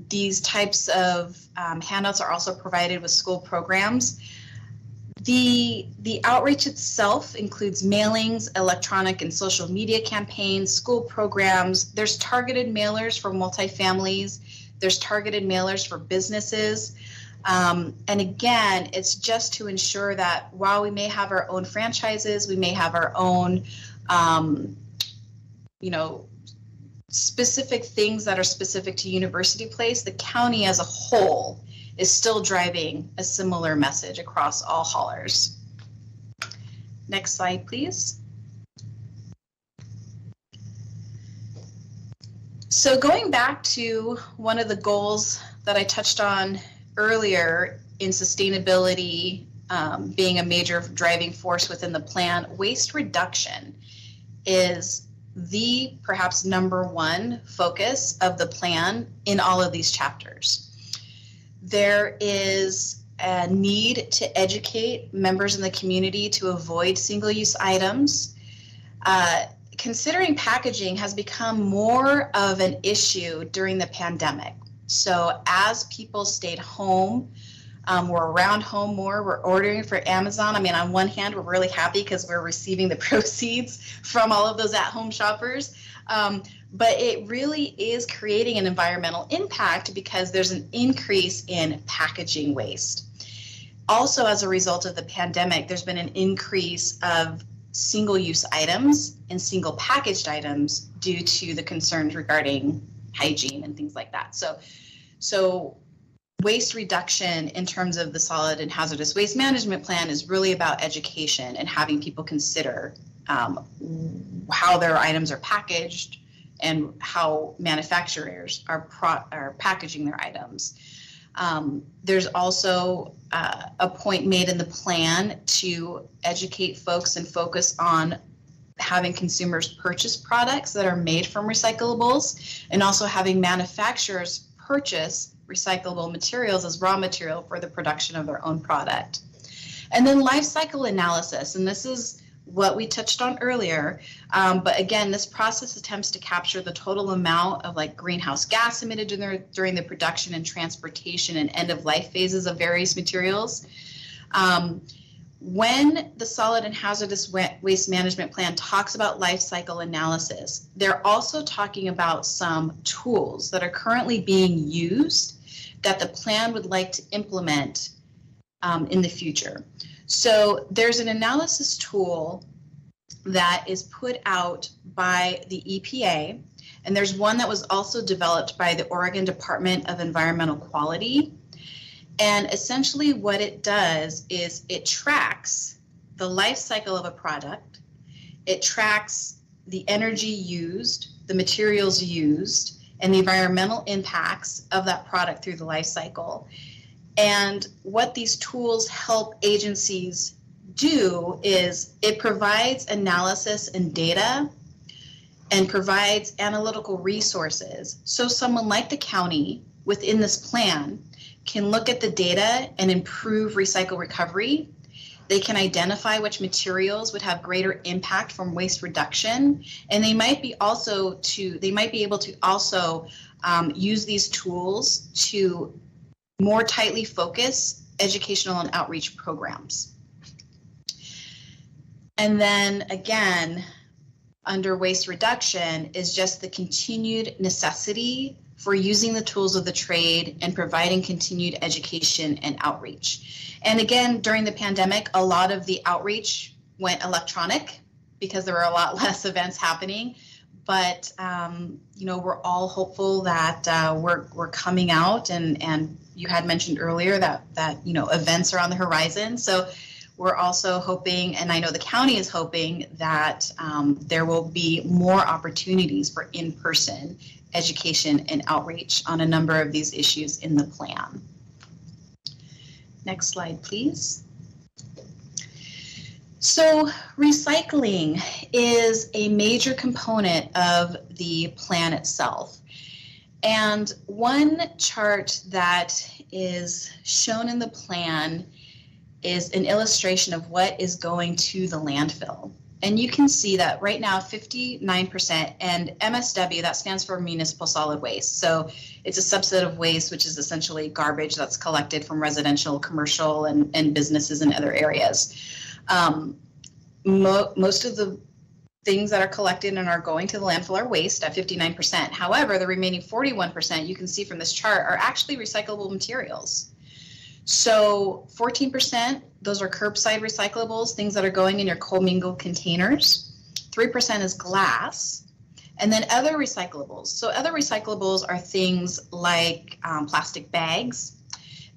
These types of handouts are also provided with school programs. The outreach itself includes mailings, electronic and social media campaigns, school programs. There's targeted mailers for multifamilies. There's targeted mailers for businesses. And again, it's just to ensure that while we may have our own franchises, we may have our own, specific things that are specific to University Place, the county as a whole is still driving a similar message across all haulers. Next slide, please. So going back to one of the goals that I touched on earlier in sustainability being a major driving force within the plan, waste reduction is the perhaps #1 focus of the plan in all of these chapters. There is a need to educate members in the community to avoid single-use items. Considering packaging has become more of an issue during the pandemic. So as people stayed home, we're around home more, we're ordering for Amazon. I mean, on one hand, we're really happy because we're receiving the proceeds from all of those at-home shoppers. But it really is creating an environmental impact because there's an increase in packaging waste. Also, as a result of the pandemic, there's been an increase of single-use items and single packaged items due to the concerns regarding hygiene and things like that. So So waste reduction in terms of the solid and hazardous waste management plan is really about education and having people consider how their items are packaged and how manufacturers are packaging their items. There's also a point made in the plan to educate folks and focus on having consumers purchase products that are made from recyclables, and also having manufacturers purchase recyclable materials as raw material for the production of their own product. And then life cycle analysis, and this is what we touched on earlier, but again, this process attempts to capture the total amount of like greenhouse gas emitted during the production and transportation and end of life phases of various materials. When the solid and hazardous waste management plan talks about life cycle analysis, they're also talking about some tools that are currently being used that the plan would like to implement in the future. So there's an analysis tool that is put out by the EPA, and there's one that was also developed by the Oregon Department of Environmental Quality. And essentially what it does is it tracks the life cycle of a product, it tracks the energy used, the materials used, and the environmental impacts of that product through the life cycle. And what these tools help agencies do is it provides analysis and data and provides analytical resources. So someone like the county within this plan can look at the data and improve recycle recovery. They can identify which materials would have greater impact from waste reduction, and they might be able to also use these tools to more tightly focus educational and outreach programs. And then again, under waste reduction is just the continued necessity for using the tools of the trade and providing continued education and outreach. And again, during the pandemic, a lot of the outreach went electronic because there were a lot less events happening. But you know, we're all hopeful that we're coming out, and you had mentioned earlier that you know, events are on the horizon. So we're also hoping, and I know the county is hoping, that there will be more opportunities for in-person education and outreach on a number of these issues in the plan. Next slide, please. So recycling is a major component of the plan itself. And one chart that is shown in the plan is an illustration of what is going to the landfill. And you can see that right now 59%, and MSW, that stands for municipal solid waste. So it's a subset of waste, which is essentially garbage that's collected from residential, commercial, and businesses in other areas. Most of the things that are collected and are going to the landfill are waste at 59%. However, the remaining 41%, you can see from this chart, are actually recyclable materials. So 14%, those are curbside recyclables, things that are going in your commingled containers. 3% is glass. And then other recyclables. So other recyclables are things like plastic bags.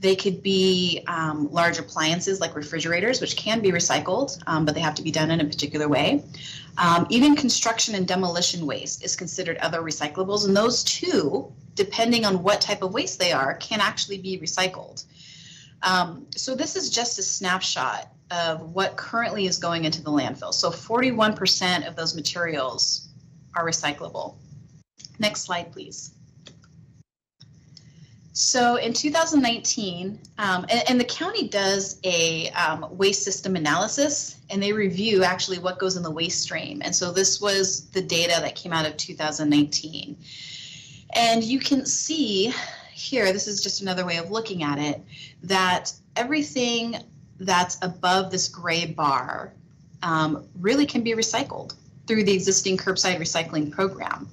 They could be large appliances like refrigerators, which can be recycled, but they have to be done in a particular way. Even construction and demolition waste is considered other recyclables, and those too, depending on what type of waste they are, can actually be recycled. So this is just a snapshot of what currently is going into the landfill. So 41% of those materials are recyclable. Next slide, please. So in 2019, and the county does a waste system analysis, and they review actually what goes in the waste stream. And so this was the data that came out of 2019. And you can see here, this is just another way of looking at it, that everything that's above this gray bar really can be recycled through the existing curbside recycling program.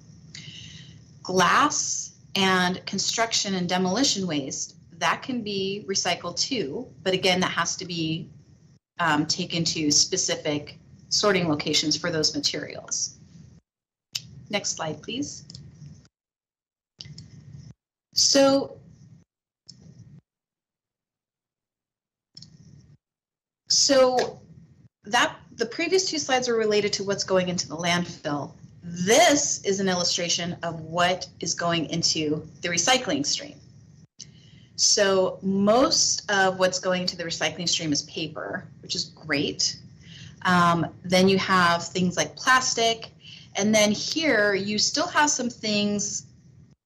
Glass and construction and demolition waste, that can be recycled too, but again, that has to be taken to specific sorting locations for those materials. Next slide, please. So So the previous two slides were related to what's going into the landfill. This is an illustration of what is going into the recycling stream. So most of what's going to the recycling stream is paper, which is great. Then you have things like plastic, and then here you still have some things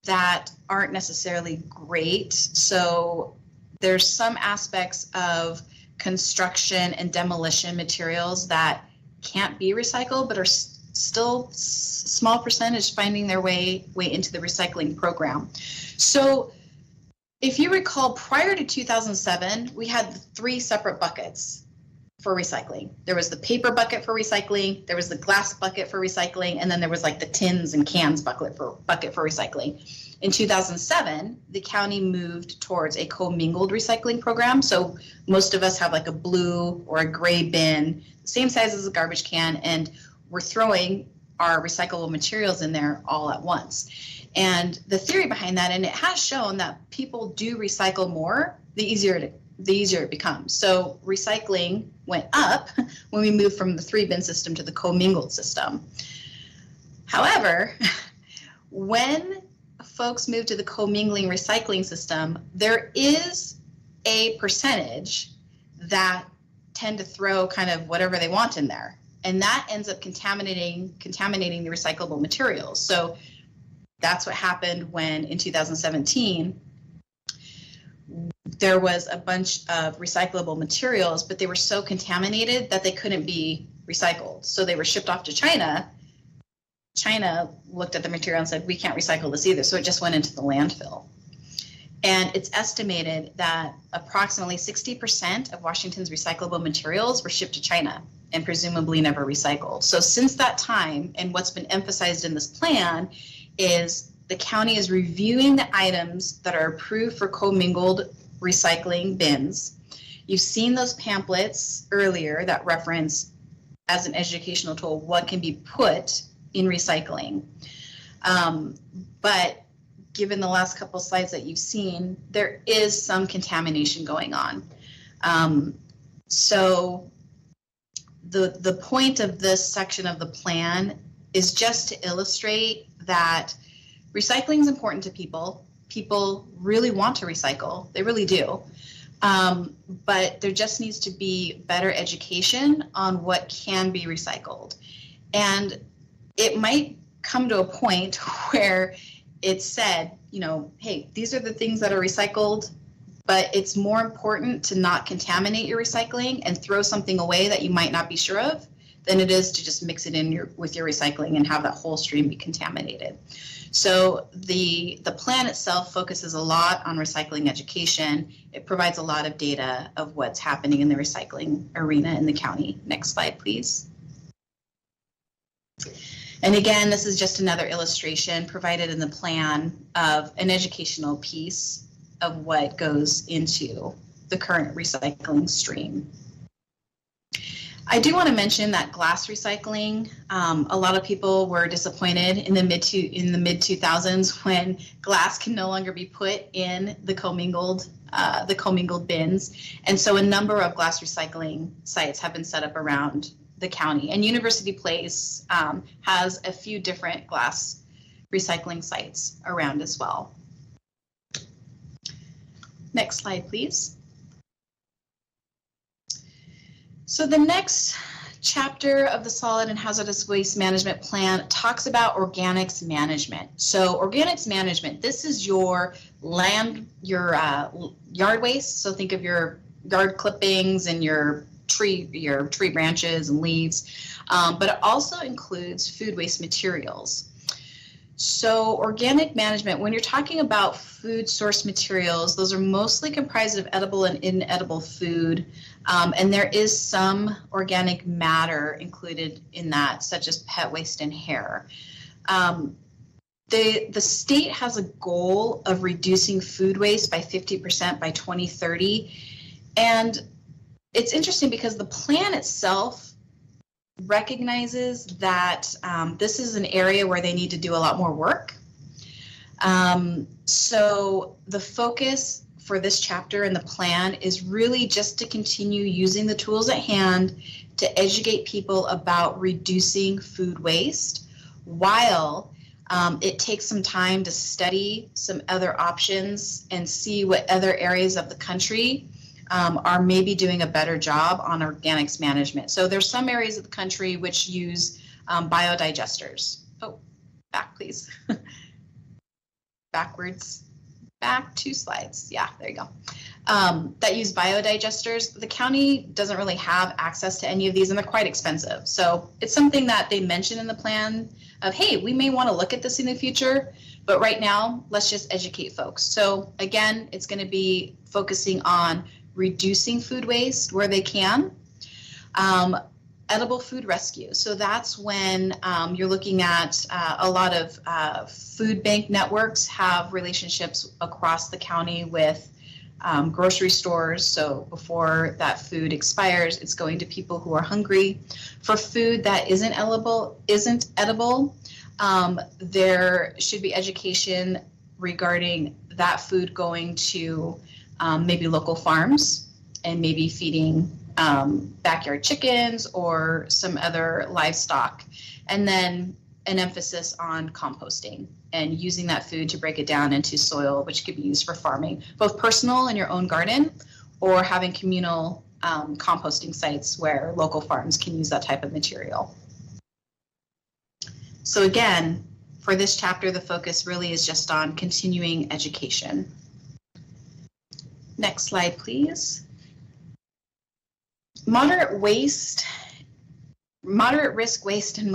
that aren't necessarily great. So there's some aspects of construction and demolition materials that can't be recycled, but are still small percentage finding their way into the recycling program. So if you recall, prior to 2007, we had 3 separate buckets for recycling. There was the paper bucket for recycling, there was the glass bucket for recycling, and then there was like the tins and cans bucket for recycling. In 2007, the county moved towards a commingled recycling program. So most of us have like a blue or a gray bin, same size as a garbage can, and we're throwing our recyclable materials in there all at once. And the theory behind that, and it has shown that people do recycle more, the easier it becomes. So recycling went up when we moved from the 3-bin system to the commingled system. However, when folks move to the commingling recycling system, there is a percentage that tend to throw kind of whatever they want in there, and that ends up contaminating the recyclable materials. So that's what happened when in 2017 there was a bunch of recyclable materials, but they were so contaminated that they couldn't be recycled. So they were shipped off to China. China looked at the material and said, we can't recycle this either. So it just went into the landfill. And it's estimated that approximately 60% of Washington's recyclable materials were shipped to China and presumably never recycled. So since that time, and what's been emphasized in this plan is the county is reviewing the items that are approved for commingled recycling bins. You've seen those pamphlets earlier that reference as an educational tool what can be put in recycling. But given the last couple slides that you've seen, there is some contamination going on. So the point of this section of the plan is just to illustrate that recycling is important to people. People really want to recycle, they really do. But there just needs to be better education on what can be recycled. And it might come to a point where it's said, you know, hey, these are the things that are recycled, but it's more important to not contaminate your recycling and throw something away that you might not be sure of than it is to just mix it in with your recycling and have that whole stream be contaminated. So the plan itself focuses a lot on recycling education. It provides a lot of data of what's happening in the recycling arena in the county. Next slide, please. And again, this is just another illustration provided in the plan of an educational piece of what goes into the current recycling stream. I do want to mention that glass recycling, a lot of people were disappointed in the mid 2000s when glass can no longer be put in the commingled bins. And so a number of glass recycling sites have been set up around the county, and University Place has a few different glass recycling sites around as well. Next slide, please. So the next chapter of the Solid and Hazardous Waste Management Plan talks about organics management. So organics management, this is your land, your yard waste. So think of your yard clippings and your tree branches and leaves, but it also includes food waste materials. So organic management, when you're talking about food source materials, those are mostly comprised of edible and inedible food, and there is some organic matter included in that, such as pet waste and hair. The state has a goal of reducing food waste by 50% by 2030, and it's interesting because the plan itself recognizes that this is an area where they need to do a lot more work. So the focus for this chapter in the plan is really just to continue using the tools at hand to educate people about reducing food waste while it takes some time to study some other options and see what other areas of the country are maybe doing a better job on organics management. So there's some areas of the country which use biodigesters. Oh, back please. Backwards. Back 2 slides. Yeah, there you go. That use biodigesters. The county doesn't really have access to any of these, and they're quite expensive. So it's something that they mention in the plan of, hey, we may want to look at this in the future, but right now, let's just educate folks. So again, it's going to be focusing on reducing food waste where they can. Edible food rescue. So that's when you're looking at a lot of food bank networks have relationships across the county with grocery stores. So before that food expires, it's going to people who are hungry. For food that isn't edible, there should be education regarding that food going to maybe local farms and maybe feeding backyard chickens or some other livestock, and then an emphasis on composting and using that food to break it down into soil, which could be used for farming, both personal in your own garden or having communal composting sites where local farms can use that type of material. So again, for this chapter, the focus really is just on continuing education. Next slide, please. Moderate risk waste and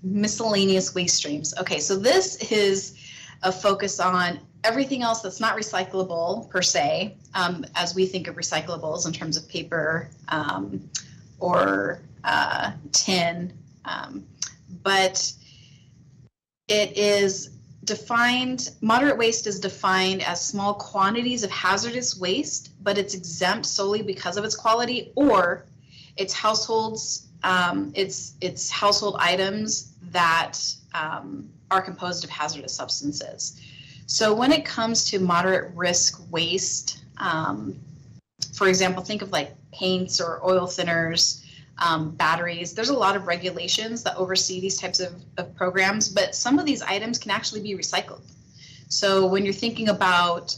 miscellaneous waste streams. Okay, so this is a focus on everything else that's not recyclable per se, as we think of recyclables in terms of paper or tin, but it is defined, moderate waste is defined as small quantities of hazardous waste, but it's exempt solely because of its quality, or it's households, it's household items that are composed of hazardous substances. So when it comes to moderate risk waste, for example, think of like paints or oil thinners, batteries. There's a lot of regulations that oversee these types of programs, but some of these items can actually be recycled. So when you're thinking about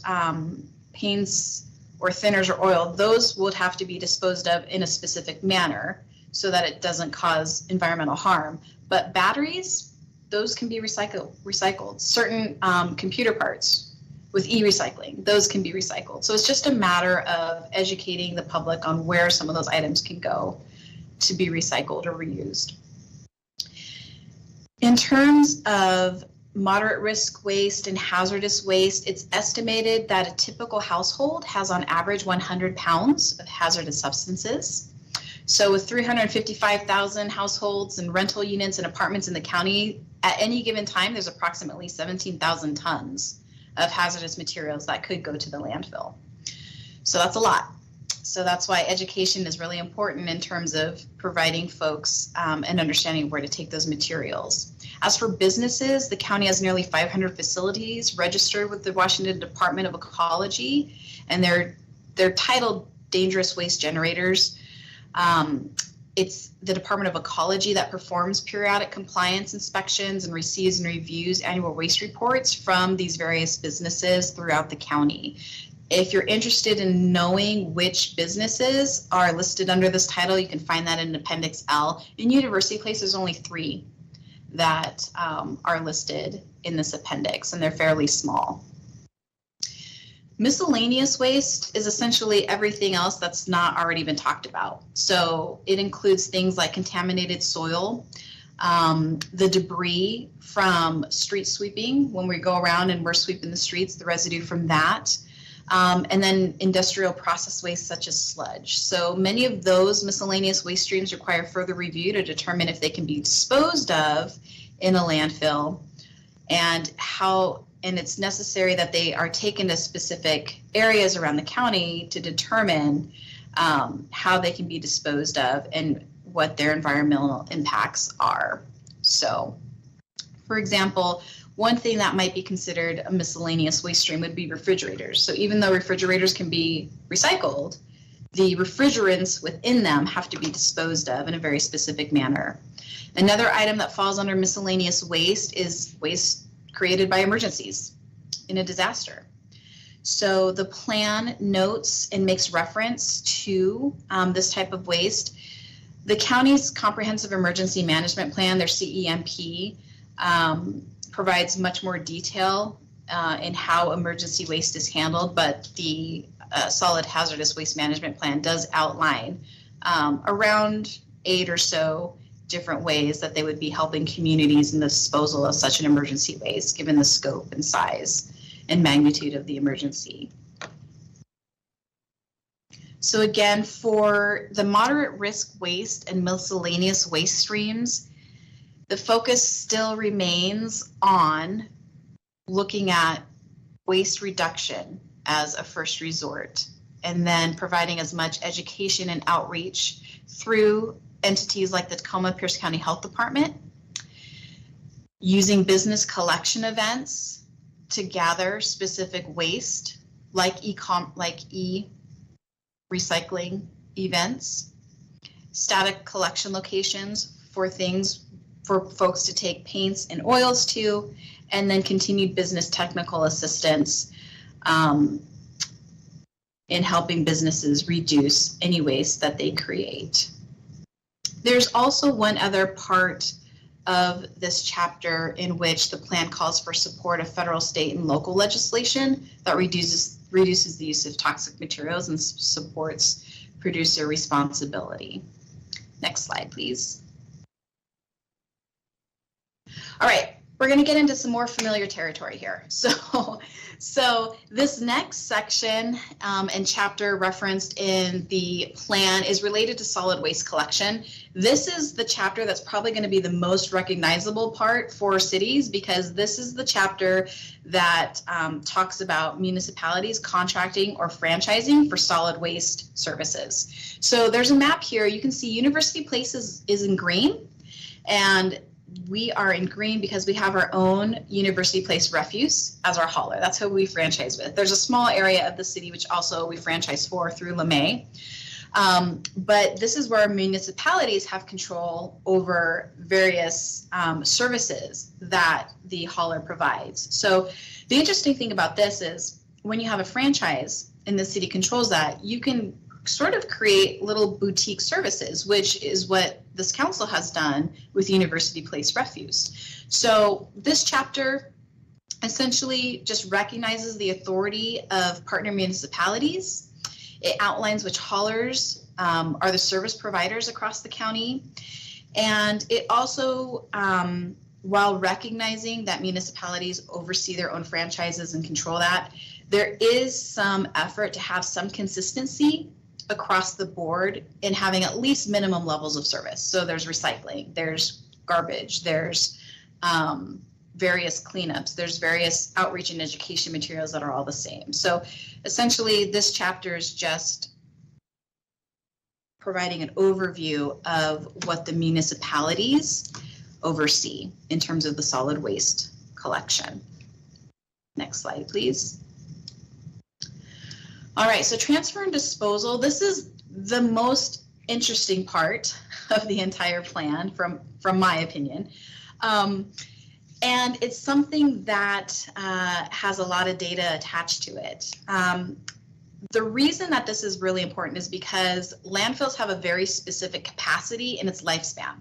paints or thinners or oil, those would have to be disposed of in a specific manner so that it doesn't cause environmental harm. But batteries, those can be recycled. Certain computer parts with e-recycling, those can be recycled. So it's just a matter of educating the public on where some of those items can go to be recycled or reused. In terms of moderate risk waste and hazardous waste, it's estimated that a typical household has on average 100 pounds of hazardous substances. So with 355,000 households and rental units and apartments in the county, at any given time, there's approximately 17,000 tons of hazardous materials that could go to the landfill. So that's a lot. So that's why education is really important in terms of providing folks and understanding where to take those materials. As for businesses, the county has nearly 500 facilities registered with the Washington Department of Ecology, and they're titled dangerous waste generators. It's the Department of Ecology that performs periodic compliance inspections and receives and reviews annual waste reports from these various businesses throughout the county. If you're interested in knowing which businesses are listed under this title, you can find that in Appendix L. In University Place, there's only 3 that are listed in this appendix, and they're fairly small. Miscellaneous waste is essentially everything else that's not already been talked about. So it includes things like contaminated soil, the debris from street sweeping, when we go around and we're sweeping the streets, the residue from that, and then industrial process waste such as sludge. So many of those miscellaneous waste streams require further review to determine if they can be disposed of in a landfill, and it's necessary that they are taken to specific areas around the county to determine how they can be disposed of and what their environmental impacts are. So, for example, one thing that might be considered a miscellaneous waste stream would be refrigerators. So even though refrigerators can be recycled, the refrigerants within them have to be disposed of in a very specific manner. Another item that falls under miscellaneous waste is waste created by emergencies in a disaster. So the plan notes and makes reference to this type of waste. The county's Comprehensive Emergency Management Plan, their CEMP, provides much more detail in how emergency waste is handled, but the Solid Hazardous Waste Management Plan does outline around 8 or so different ways that they would be helping communities in the disposal of such an emergency waste, given the scope and size and magnitude of the emergency. So again, for the moderate risk waste and miscellaneous waste streams, the focus still remains on looking at waste reduction as a first resort, and then providing as much education and outreach through entities like the Tacoma-Pierce County Health Department, using business collection events to gather specific waste, like e-recycling events, static collection locations for things for folks to take paints and oils to, and then continued business technical assistance in helping businesses reduce any waste that they create. There's also one other part of this chapter in which the plan calls for support of federal, state, and local legislation that reduces the use of toxic materials and supports producer responsibility. Next slide, please. All right, we're going to get into some more familiar territory here. So this next section and chapter referenced in the plan is related to solid waste collection. This is the chapter that's probably going to be the most recognizable part for cities, because this is the chapter that talks about municipalities contracting or franchising for solid waste services. So there's a map here. You can see University Place is in green, and we are in green because we have our own University Place refuse as our hauler. That's who we franchise with. There's a small area of the city which also we franchise for through LeMay. But this is where municipalities have control over various services that the hauler provides. So the interesting thing about this is when you have a franchise and the city controls that, you can sort of create little boutique services, which is what this council has done with University Place refuse. So this chapter essentially just recognizes the authority of partner municipalities. It outlines which haulers are the service providers across the county. And it also, while recognizing that municipalities oversee their own franchises and control that, there is some effort to have some consistency across the board in having at least minimum levels of service. So there's recycling, there's garbage, there's various cleanups, there's various outreach and education materials that are all the same. So essentially this chapter is just providing an overview of what the municipalities oversee in terms of the solid waste collection. Next slide, please. All right, so transfer and disposal. This is the most interesting part of the entire plan from my opinion. And it's something that has a lot of data attached to it. The reason that this is really important is because landfills have a very specific capacity in its lifespan.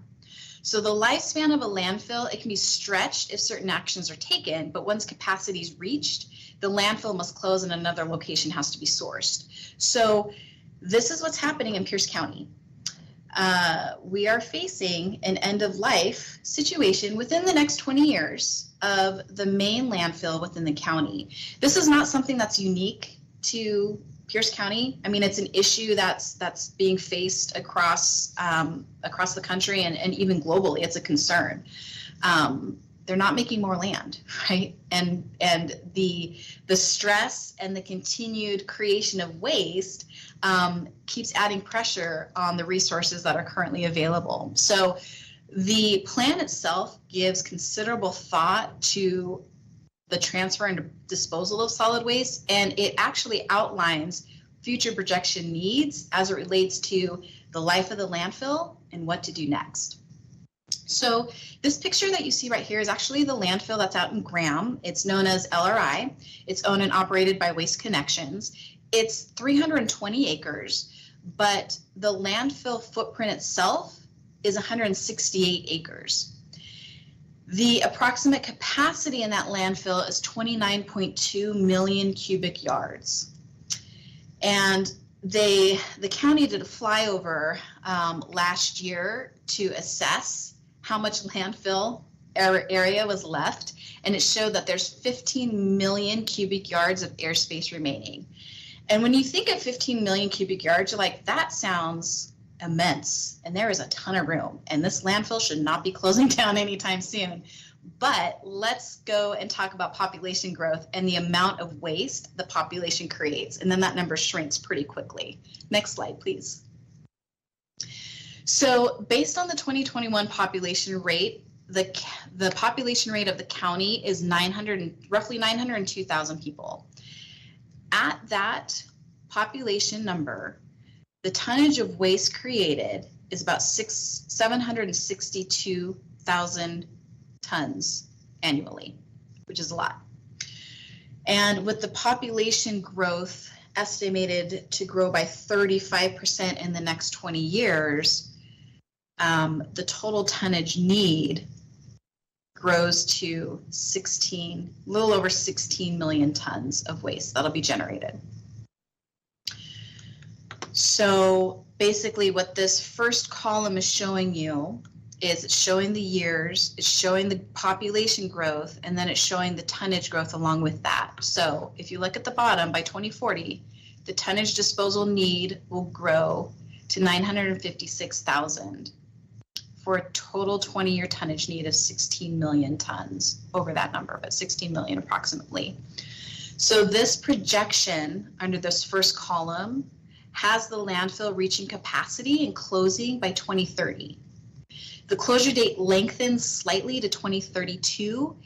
So the lifespan of a landfill, it can be stretched if certain actions are taken, but once capacity is reached, the landfill must close and another location has to be sourced. So this is what's happening in Pierce County. We are facing an end of life situation within the next 20 years of the main landfill within the county. This is not something that's unique to Pierce County. I mean, it's an issue that's being faced across the country and even globally. It's a concern. They're not making more land, right? And the stress and the continued creation of waste keeps adding pressure on the resources that are currently available. So The plan itself gives considerable thought to the transfer and disposal of solid waste, and it actually outlines future projection needs as it relates to the life of the landfill and what to do next. So this picture that you see right here is actually the landfill that's out in Graham. It's known as LRI. It's owned and operated by Waste Connections. It's 320 acres, but the landfill footprint itself is 168 acres. The approximate capacity in that landfill is 29.2 million cubic yards. And the county did a flyover last year to assess how much landfill area was left, and it showed that there's 15 million cubic yards of airspace remaining. And when you think of 15 million cubic yards, you're like, that sounds immense, and there is a ton of room, and this landfill should not be closing down anytime soon. But let's go and talk about population growth and the amount of waste the population creates, and then that number shrinks pretty quickly. Next slide, please. So based on the 2021 population rate, the population rate of the county is roughly 902,000 people. At that population number, the tonnage of waste created is about 762,000 tons annually, which is a lot. And with the population growth estimated to grow by 35% in the next 20 years, the total tonnage need grows to a little over 16 million tons of waste that'll be generated. So basically what this first column is showing you is it's showing the years, it's showing the population growth, and then it's showing the tonnage growth along with that. So if you look at the bottom, by 2040, the tonnage disposal need will grow to 956,000 for a total 20-year tonnage need of 16 million tons, over that number, but 16 million approximately. So this projection under this first column has the landfill reaching capacity and closing by 2030. The closure date lengthens slightly to 2032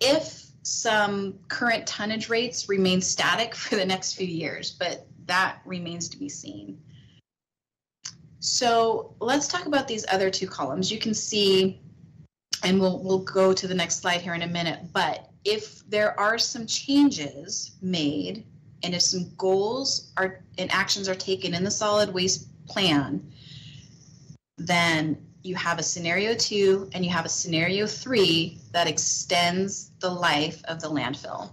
if some current tonnage rates remain static for the next few years, but that remains to be seen. So let's talk about these other two columns. You can see, and we'll go to the next slide here in a minute, but if there are some changes made and if some goals and actions are taken in the solid waste plan, then you have a scenario 2 and you have a scenario 3 that extends the life of the landfill.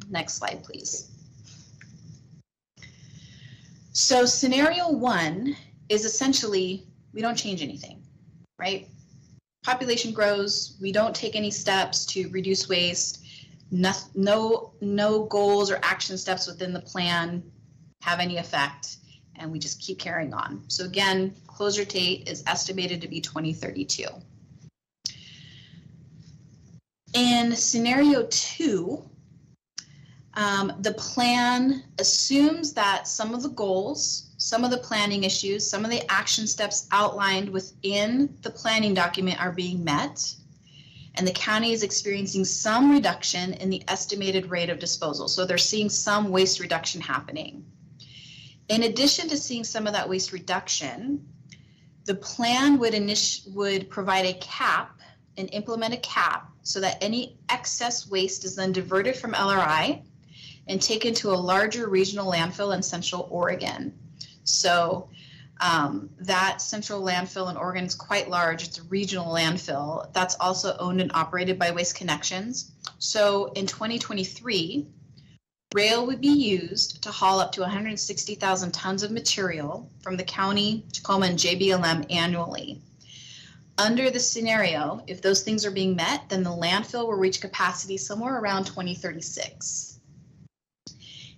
Next slide, please. So scenario 1 is essentially, we don't change anything, right? Population grows, we don't take any steps to reduce waste, no goals or action steps within the plan have any effect, and we just keep carrying on. So again, closure date is estimated to be 2032. In scenario 2, the plan assumes that some of the goals, some of the planning issues, some of the action steps outlined within the planning document are being met, and the county is experiencing some reduction in the estimated rate of disposal. So they're seeing some waste reduction happening. In addition to seeing some of that waste reduction, the plan would provide a cap and implement a cap so that any excess waste is then diverted from LRI and taken to a larger regional landfill in Central Oregon. So that central landfill in Oregon is quite large. It's a regional landfill that's also owned and operated by Waste Connections. So in 2023, rail would be used to haul up to 160,000 tons of material from the county, Tacoma, and JBLM annually. Under the scenario, if those things are being met, then the landfill will reach capacity somewhere around 2036.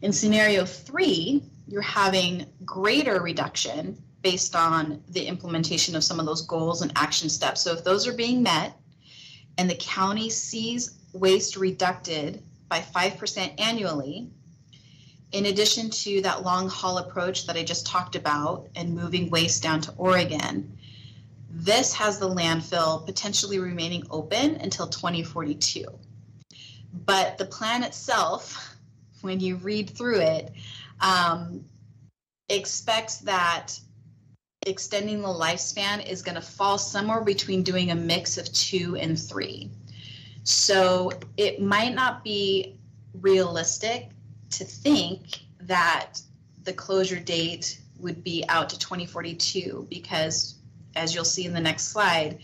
In scenario 3, you're having greater reduction based on the implementation of some of those goals and action steps. So if those are being met and the county sees waste reduced by 5% annually, in addition to that long haul approach that I just talked about and moving waste down to Oregon, This has the landfill potentially remaining open until 2042. But the plan itself, when you read through it, expects that extending the lifespan is going to fall somewhere between doing a mix of 2 and 3. So it might not be realistic to think that the closure date would be out to 2042 because, as you'll see in the next slide,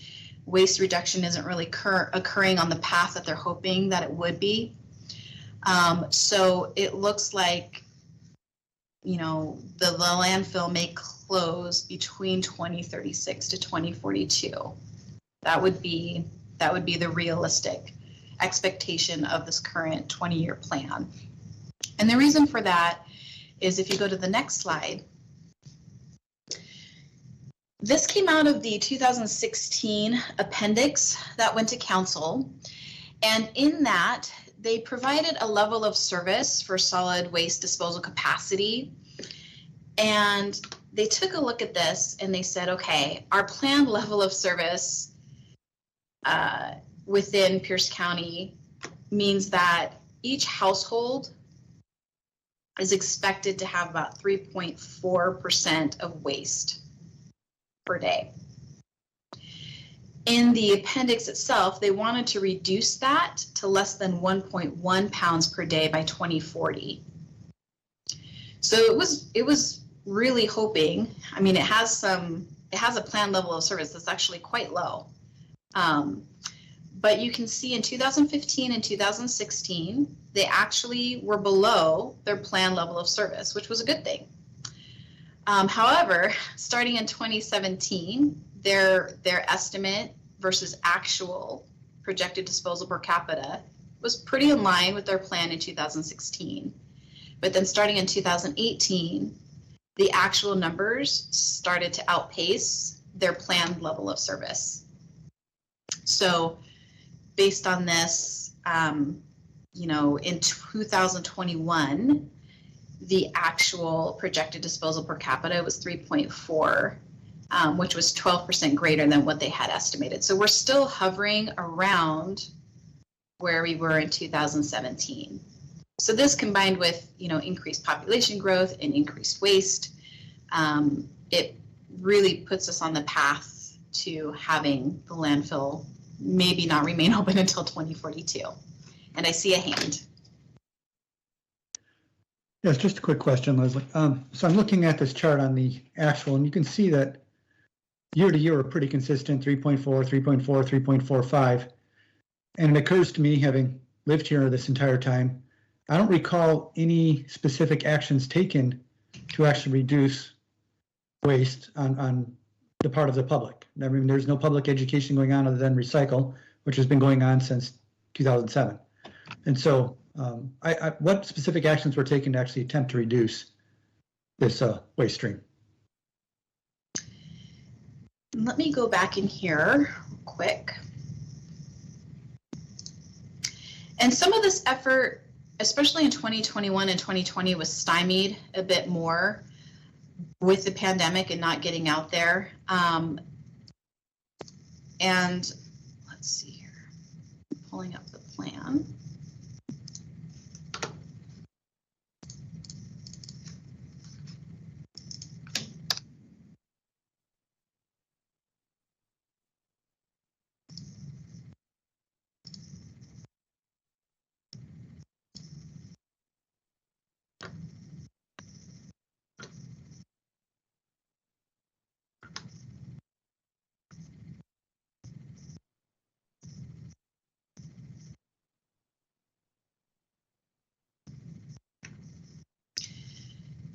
waste reduction isn't really occurring on the path that they're hoping that it would be. So it looks like, you know, the landfill may close between 2036 to 2042. That would be the realistic expectation of this current 20-year plan. And the reason for that is, if you go to the next slide, this came out of the 2016 appendix that went to council. And in that, they provided a level of service for solid waste disposal capacity. And they took a look at this and they said, okay, our planned level of service within Pierce County means that each household is expected to have about 3.4% of waste per day. In the appendix itself, they wanted to reduce that to less than 1.1 pounds per day by 2040. So it was really hoping, I mean, it has a planned level of service that's actually quite low. But you can see in 2015 and 2016, they actually were below their planned level of service, which was a good thing. However, starting in 2017, their estimate versus actual projected disposal per capita was pretty in line with their plan in 2016. But then starting in 2018, the actual numbers started to outpace their planned level of service. So based on this, you know, in 2021, the actual projected disposal per capita was 3.4, which was 12% greater than what they had estimated. So we're still hovering around where we were in 2017. So this, combined with, you know, increased population growth and increased waste, it really puts us on the path to having the landfill maybe not remain open until 2042. And I see a hand. Yes, just a quick question, Leslie. So I'm looking at this chart on the actual, and you can see that year to year are pretty consistent, 3.4, 3.4, 3.45. And it occurs to me, having lived here this entire time, I don't recall any specific actions taken to actually reduce waste on the part of the public. I mean, there's no public education going on other than recycle, which has been going on since 2007. And so what specific actions were taken to actually attempt to reduce this waste stream? Let me go back in here real quick. And some of this effort, especially in 2021 and 2020, was stymied a bit more with the pandemic and not getting out there. And let's see here, I'm pulling up the plan.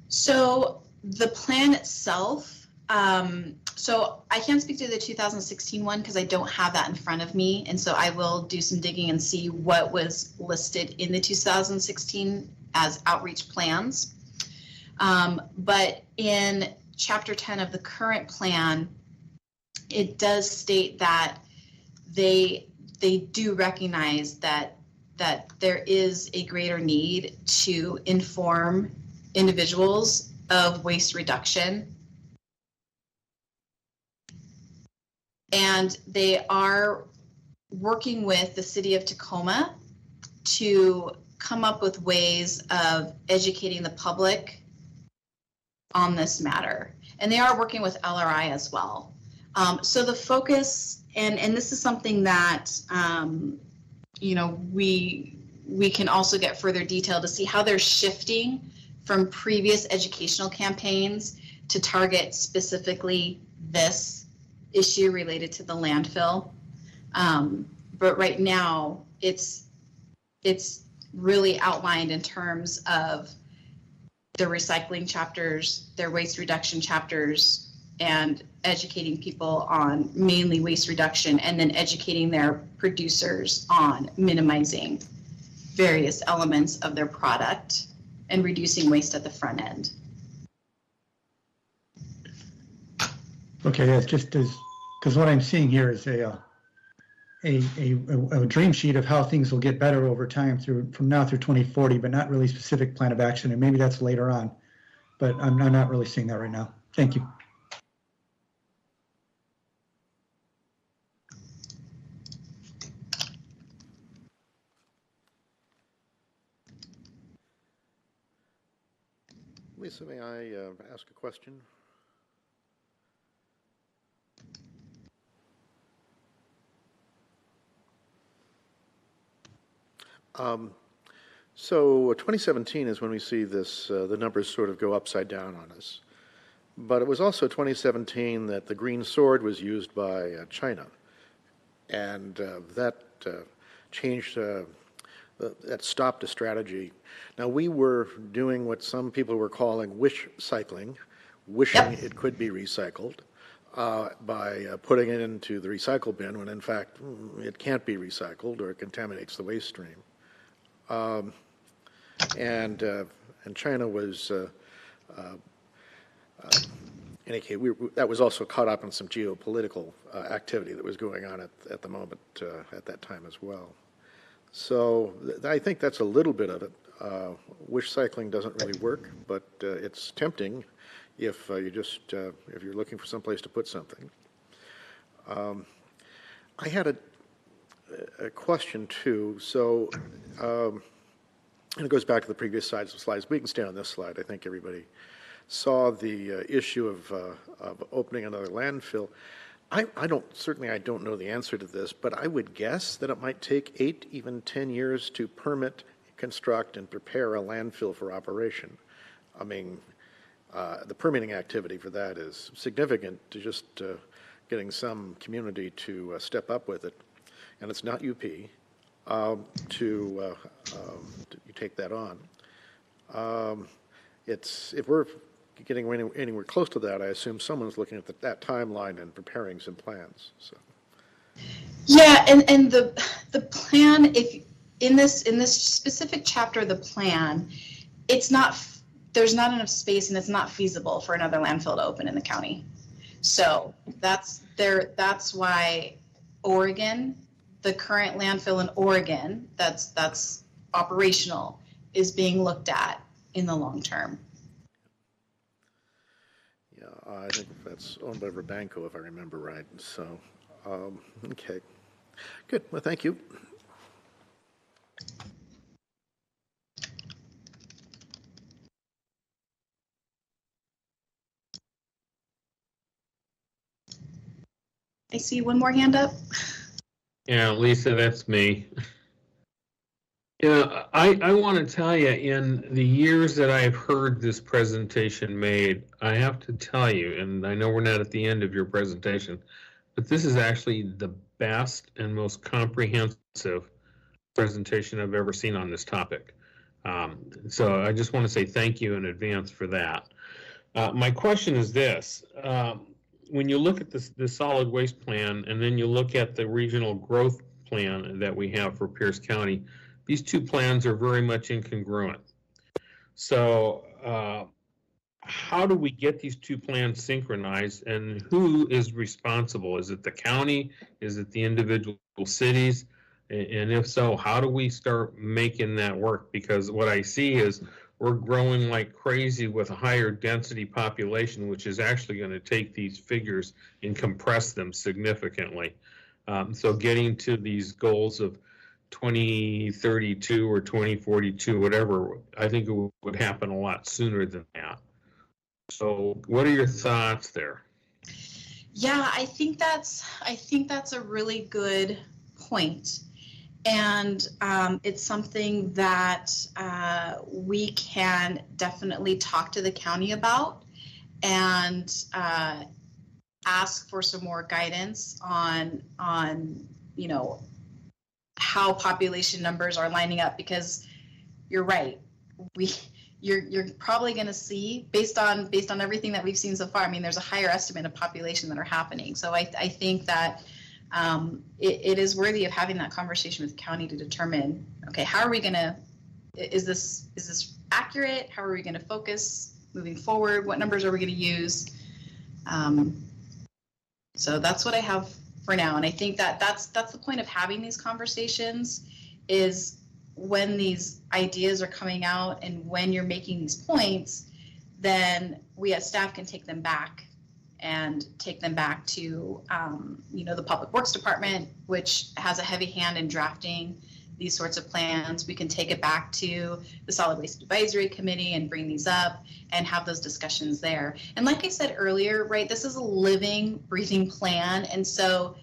So the plan itself, so I can't speak to the 2016 one because I don't have that in front of me. And so I will do some digging and see what was listed in the 2016 as outreach plans. But in Chapter 10 of the current plan, it does state that they do recognize that there is a greater need to inform individuals of waste reduction. And they are working with the city of Tacoma to come up with ways of educating the public on this matter. And they are working with LRI as well. So the focus, and this is something that, you know, we can also get further detail to see how they're shifting from previous educational campaigns to target specifically this issue related to the landfill. But right now, it's really outlined in terms of the recycling chapters, their waste reduction chapters, and educating people on mainly waste reduction, and then educating their producers on minimizing various elements of their product and reducing waste at the front end. Okay, that's just as, because what I'm seeing here is a dream sheet of how things will get better over time from now through 2040, but not really specific plan of action. And maybe that's later on, but I'm not really seeing that right now. Thank you. Lisa, may I ask a question? So 2017 is when we see this, the numbers sort of go upside down on us. But it was also 2017 that the green sword was used by China. And that changed, that stopped a strategy. Now, we were doing what some people were calling wish cycling, wishing it could be recycled by putting it into the recycle bin when in fact it can't be recycled or it contaminates the waste stream. And China was, in any case, that was also caught up in some geopolitical activity that was going on at the moment at that time as well. So I think that's a little bit of it. Wish cycling doesn't really work, but it's tempting if if you're looking for some place to put something. I had a question too. So, and it goes back to the previous slides. We can stay on this slide. I think everybody saw the issue of opening another landfill. I don't know the answer to this, but I would guess that it might take 8, even 10 years to permit, construct, and prepare a landfill for operation. I mean, the permitting activity for that is significant to just getting some community to step up with it. And it's not UP to take that on. If we're getting anywhere close to that, I assume someone's looking at that timeline and preparing some plans. So. Yeah, and the plan, if in this specific chapter of the plan, there's not enough space and it's not feasible for another landfill to open in the county. So that's why Oregon, the current landfill in Oregon that's operational, is being looked at in the long term. Yeah, I think that's owned by Rabanco, if I remember right. So, okay, good. Well, thank you. I see one more hand up. Yeah, Lisa, that's me. Yeah, I want to tell you, in the years that I've heard this presentation made, I have to tell you, and I know we're not at the end of your presentation, but this is actually the best and most comprehensive presentation I've ever seen on this topic. So I just want to say thank you in advance for that. My question is this. When you look at the solid waste plan, and then you look at the regional growth plan that we have for Pierce County, these two plans are very much incongruent. So how do we get these two plans synchronized, and who is responsible? Is it the county? Is it the individual cities? And if so, how do we start making that work? Because what I see is we're growing like crazy with a higher density population, which is actually going to take these figures and compress them significantly. So getting to these goals of 2032 or 2042, whatever, I think it would happen a lot sooner than that. So what are your thoughts there? Yeah, I think that's a really good point. And it's something that we can definitely talk to the county about and ask for some more guidance on how population numbers are lining up, because you're right. You're probably going to see, based on everything that we've seen so far, I mean, there's a higher estimate of population that are happening. So I think that it is worthy of having that conversation with the county to determine, okay, how are we going to, is this accurate? How are we going to focus moving forward? What numbers are we going to use? So that's what I have for now. And I think that that's the point of having these conversations, is when these ideas are coming out and when you're making these points, then we as staff can take them back to the Public Works Department, which has a heavy hand in drafting these sorts of plans. We can take it back to the Solid Waste Advisory Committee and bring these up and have those discussions there. And like I said earlier, right, this is a living, breathing plan, and so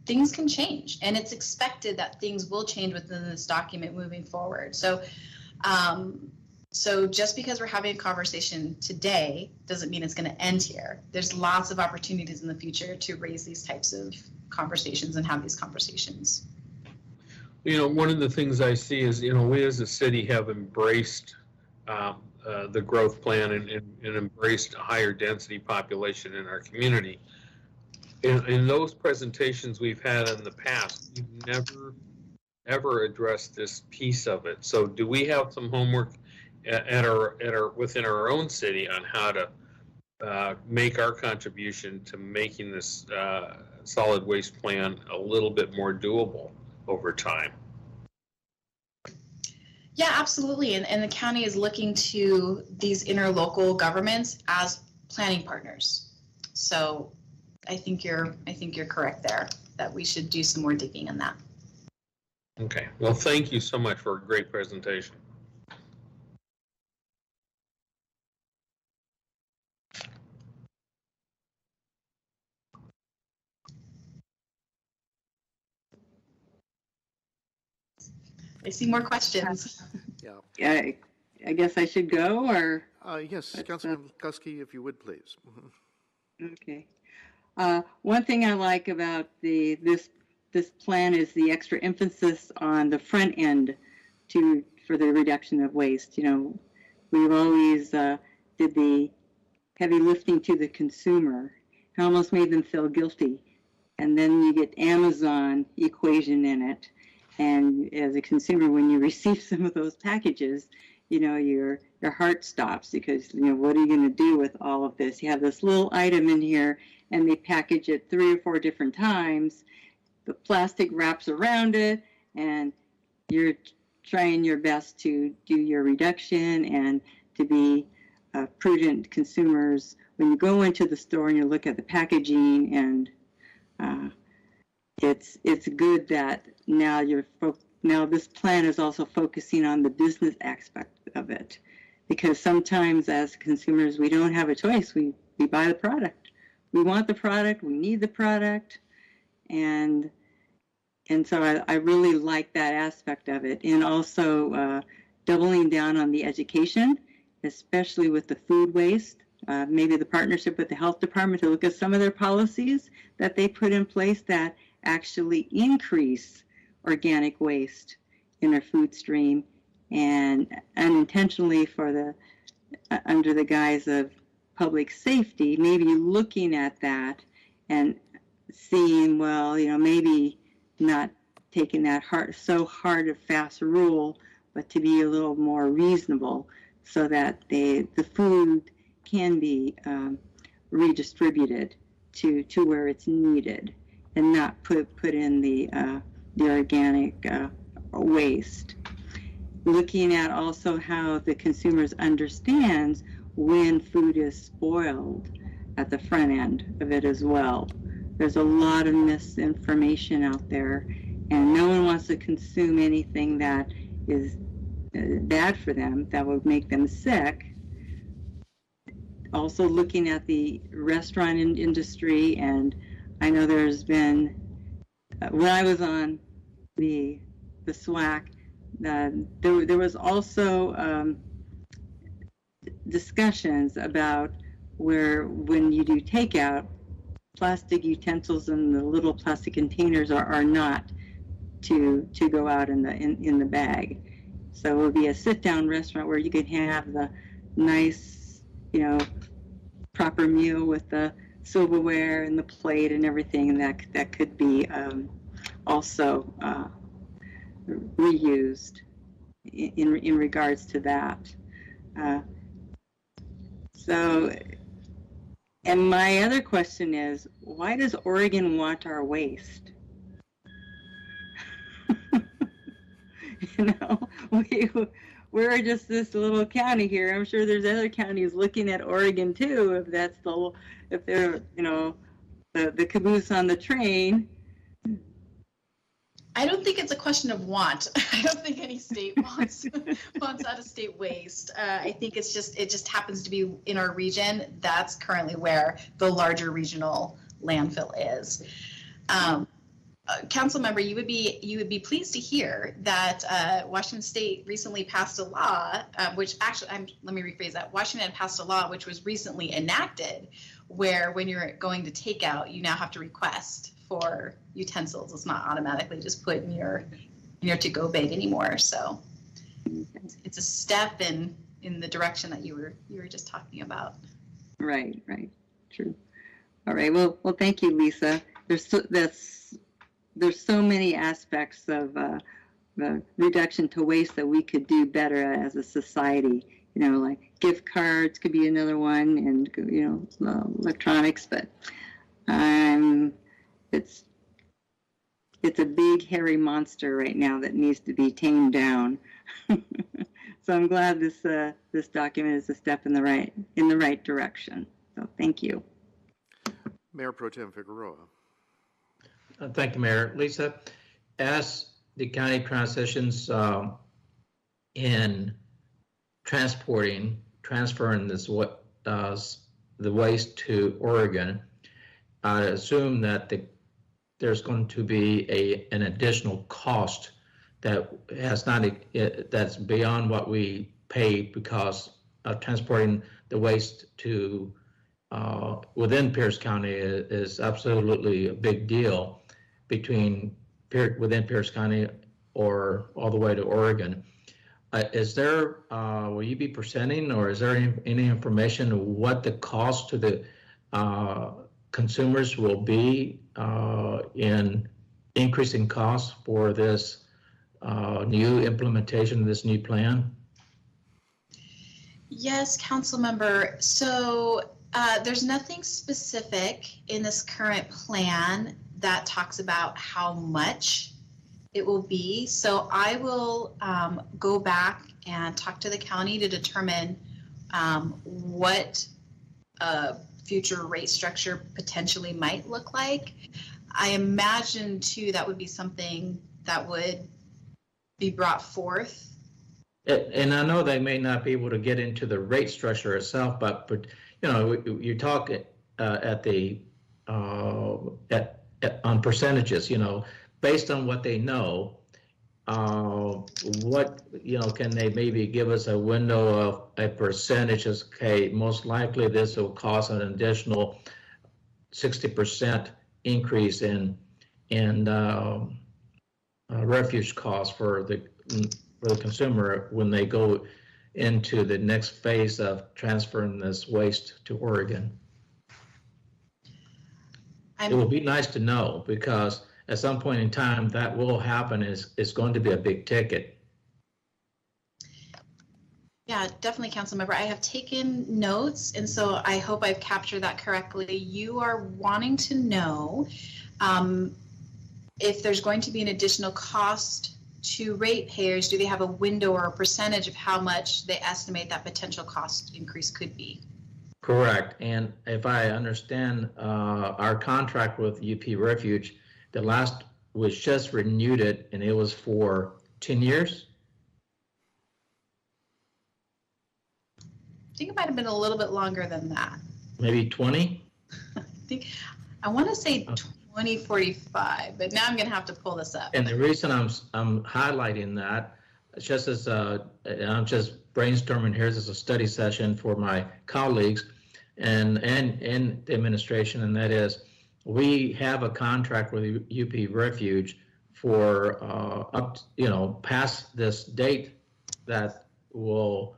things can change, and it's expected that things will change within this document moving forward. So just because we're having a conversation today doesn't mean it's going to end here. There's lots of opportunities in the future to raise these types of conversations and have these conversations. One of the things I see is, we as a city have embraced the growth plan and embraced a higher density population in our community. In those presentations we've had in the past, we've never, ever addressed this piece of it. So do we have some homework within our own city on how to make our contribution to making this solid waste plan a little bit more doable over time? Yeah, absolutely. And the county is looking to these interlocal governments as planning partners. So I think you're correct there, that we should do some more digging on that. Okay. Well, thank you so much for a great presentation. I see more questions. Yeah. I guess I should go, or? Yes, Councilman Kusky, if you would, please. Okay. One thing I like about this plan is the extra emphasis on the front end for the reduction of waste. We've always did the heavy lifting to the consumer. It almost made them feel guilty. And then you get Amazon equation in it. And as a consumer, when you receive some of those packages, your heart stops, because, what are you going to do with all of this? You have this little item in here, and they package it 3 or 4 different times. The plastic wraps around it, and you're trying your best to do your reduction and to be prudent consumers. When you go into the store and you look at the packaging, and it's good that now this plan is also focusing on the business aspect of it, because sometimes as consumers we don't have a choice. We buy the product. We want the product. We need the product, and so I really like that aspect of it, and also doubling down on the education, especially with the food waste. Maybe the partnership with the health department to look at some of their policies that they put in place that actually increase organic waste in our food stream, and unintentionally under the guise of public safety, maybe looking at that and seeing, well, maybe not taking that so hard a fast rule, but to be a little more reasonable, so that the food can be redistributed to where it's needed, and not put in the organic waste. looking at also how the consumers understands when food is spoiled at the front end of it as well. There's a lot of misinformation out there, and no one wants to consume anything that is bad for them, that would make them sick. Also looking at the restaurant industry, and I know there's been, when I was on the SWAC, there was also discussions about where when you do takeout, plastic utensils and the little plastic containers are not to go out in the bag. So it will be a sit-down restaurant where you can have the nice, proper meal with the silverware and the plate and everything, and that could be also reused in regards to that. And my other question is, why does Oregon want our waste? We're just this little county here. I'm sure there's other counties looking at Oregon too, if they're the caboose on the train. I don't think it's a question of want. I don't think any state wants out-of-state waste. I think it just happens to be in our region. That's currently where the larger regional landfill is. Council member, you would be pleased to hear that Washington State recently passed a law, which actually, let me rephrase that. Washington passed a law which was recently enacted, where when you're going to take out, you now have to request for utensils. It's not automatically just put in your to-go bag anymore. So it's a step in the direction that you were just talking about. Right, true. All right, well, thank you, Lisa. There's so many aspects of the reduction to waste that we could do better as a society. Like gift cards could be another one, and electronics. But it's a big hairy monster right now that needs to be tamed down. So I'm glad this document is a step in the right direction. So thank you. Mayor Pro Tem Figueroa. Thank you, Mayor. Lisa, as the county transitions in transferring the waste to Oregon, I assume that there's going to be an additional cost that's beyond what we pay because of transporting the waste to within Pierce County is absolutely a big deal within Pierce County or all the way to Oregon. Will you be presenting, or is there any information of what the cost to the consumers will be in increasing costs for this new implementation of this new plan? Yes, council member. So there's nothing specific in this current plan that talks about how much it will be. So I will go back and talk to the county to determine what a future rate structure potentially might look like. I imagine too that would be something that would be brought forth. And I know they may not be able to get into the rate structure itself, but you talk on percentages, based on what they know, can they maybe give us a window of a percentage? Okay, most likely this will cost an additional 60% increase in refuge costs for the consumer when they go into the next phase of transferring this waste to Oregon. It will be nice to know, because at some point in time that will happen. It's going to be a big ticket. Yeah, definitely, council member. I have taken notes, and so I hope I've captured that correctly. You are wanting to know if there's going to be an additional cost to ratepayers, do they have a window or a percentage of how much they estimate that potential cost increase could be? Correct. And if I understand our contract with UP Refuge, the last was just renewed it, and it was for 10 years. I think it might have been a little bit longer than that. Maybe 20? I want to say 2045, but now I'm going to have to pull this up. And the reason I'm highlighting that, just as I'm just brainstorming here, this is a study session for my colleagues and the administration, and that is, we have a contract with UP Refuge for past this date that will,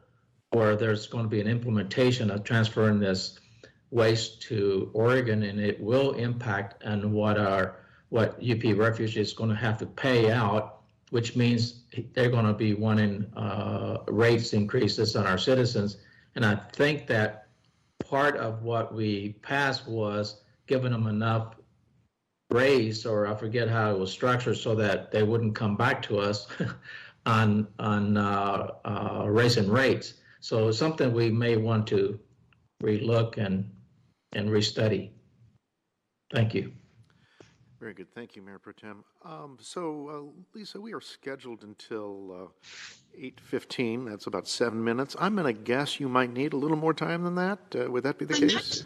or there's going to be an implementation of transferring this waste to Oregon, and it will impact on what UP Refuge is going to have to pay out, which means they're going to be wanting rates increases on our citizens. And I think that part of what we passed was giving them enough raise, or I forget how it was structured, so that they wouldn't come back to us on raising rates. So it's something we may want to relook and restudy. Thank you. Very good. Thank you, Mayor Pro Tem. Lisa, we are scheduled until 8:15. That's about 7 minutes. I'm going to guess you might need a little more time than that. Would that be the case?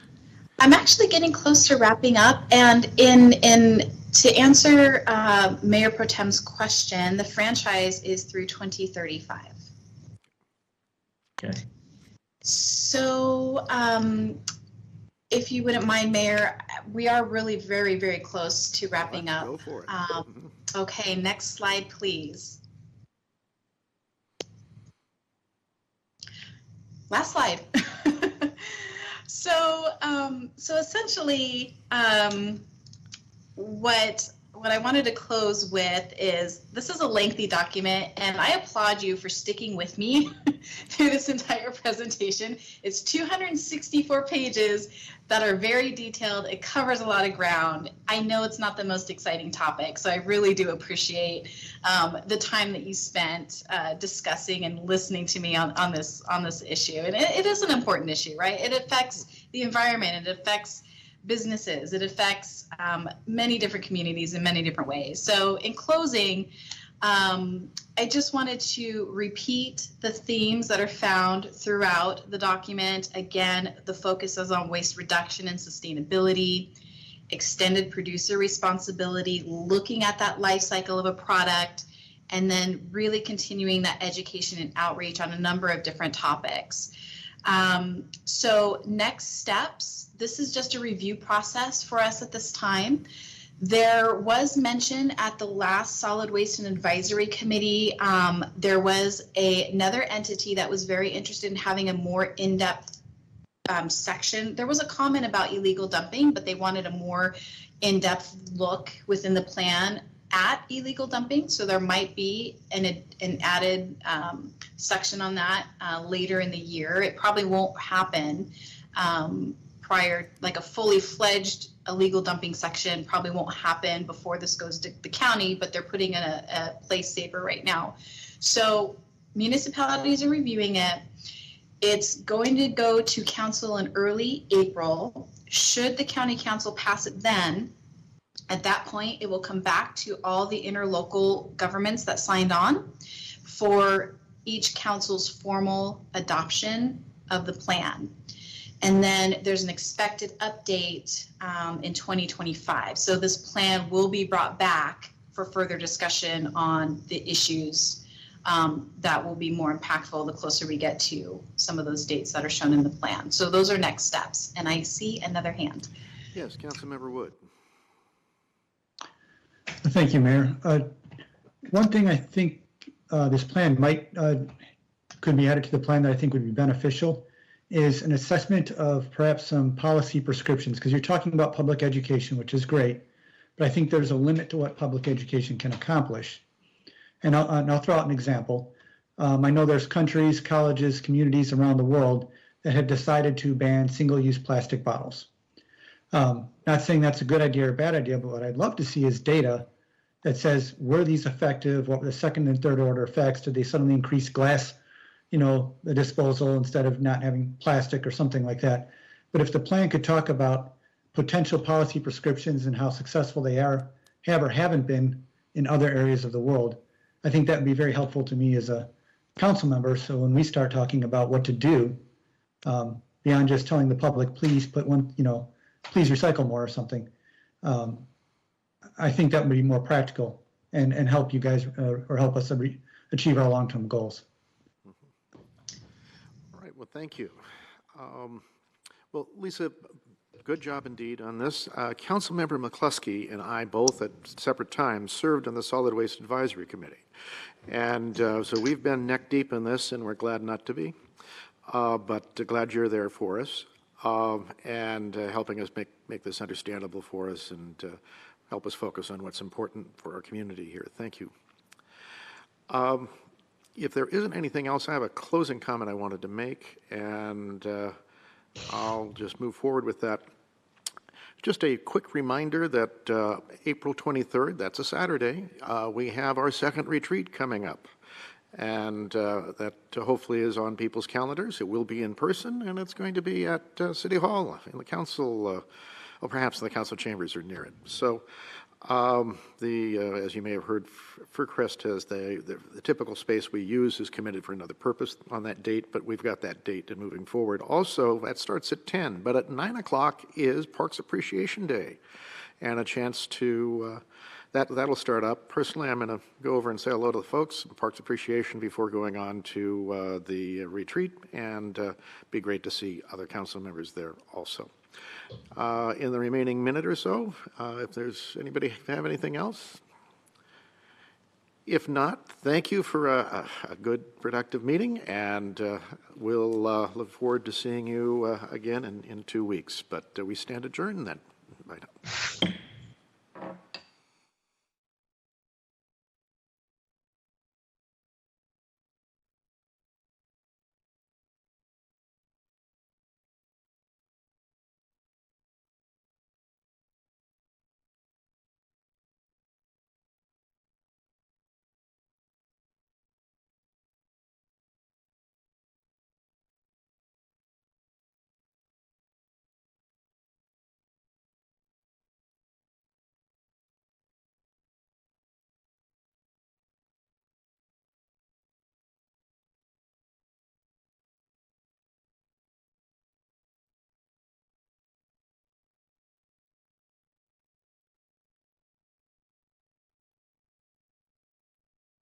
I'm actually getting close to wrapping up, and to answer Mayor Pro Tem's question, the franchise is through 2035. Okay. So, if you wouldn't mind, Mayor, we are really very, very close to wrapping up. Go for it. Okay, next slide, please. Last slide. So essentially, what I wanted to close with is, this is a lengthy document, and I applaud you for sticking with me through this entire presentation. It's 264 pages that are very detailed. It covers a lot of ground. I know it's not the most exciting topic, so I really do appreciate the time that you spent discussing and listening to me on this issue. And it is an important issue, right? It affects the environment. It affects businesses. It affects many different communities in many different ways. So in closing, I just wanted to repeat the themes that are found throughout the document. Again, the focus is on waste reduction and sustainability, extended producer responsibility, looking at that life cycle of a product, and then really continuing that education and outreach on a number of different topics. So next steps, this is just a review process for us at this time. There was mention at the last Solid Waste and Advisory Committee, there was another entity that was very interested in having a more in-depth section. There was a comment about illegal dumping, but they wanted a more in-depth look within the plan at illegal dumping. So there might be an added section on that later in the year. It probably won't happen prior, like a fully fledged illegal dumping section probably won't happen before this goes to the county, but they're putting in a place saver right now. So municipalities are reviewing it. It's going to go to council in early April. Should the county council pass it then, at that point, it will come back to all the interlocal governments that signed on for each council's formal adoption of the plan. And then there's an expected update in 2025. So this plan will be brought back for further discussion on the issues that will be more impactful the closer we get to some of those dates that are shown in the plan. So those are next steps. And I see another hand. Yes, Councilmember Wood. Thank you, Mayor. One thing I think this plan could be added to the plan that I think would be beneficial is an assessment of perhaps some policy prescriptions, because you're talking about public education, which is great, but I think there's a limit to what public education can accomplish. And I'll throw out an example. I know there's countries, colleges, communities around the world that have decided to ban single-use plastic bottles. Not saying that's a good idea or a bad idea, but what I'd love to see is data that says, were these effective? What were the second and third order effects? Did they suddenly increase glass, the disposal instead of not having plastic or something like that? But if the plan could talk about potential policy prescriptions and how successful they have or haven't been in other areas of the world, I think that would be very helpful to me as a council member. So when we start talking about what to do, beyond just telling the public, please put please recycle more or something, I think that would be more practical and help you guys or help us achieve our long-term goals. All right, well, thank you. Well, Lisa, good job indeed on this. Councilmember McCluskey and I both at separate times served on the Solid Waste Advisory Committee. And so we've been neck deep in this, and we're glad not to be, but glad you're there for us and helping us make this understandable for us and help us focus on what's important for our community here. Thank you. If there isn't anything else, I have a closing comment I wanted to make, and I'll just move forward with that. Just a quick reminder that April 23rd, that's a Saturday, we have our second retreat coming up. And that hopefully is on people's calendars. It will be in person, and it's going to be at City Hall in the council, or perhaps in the council chambers or near it. So as you may have heard, Fircrest has the typical space we use is committed for another purpose on that date, but we've got that date and moving forward. Also, that starts at 10, but at 9 o'clock is Parks Appreciation Day, and a chance to, that'll start up. Personally, I'm going to go over and say hello to the folks, Parks Appreciation, before going on to the retreat, and be great to see other council members there also. In the remaining minute or so, if there's anybody have anything else? If not, thank you for a good, productive meeting, and we'll look forward to seeing you again in 2 weeks. But we stand adjourned then. Bye now.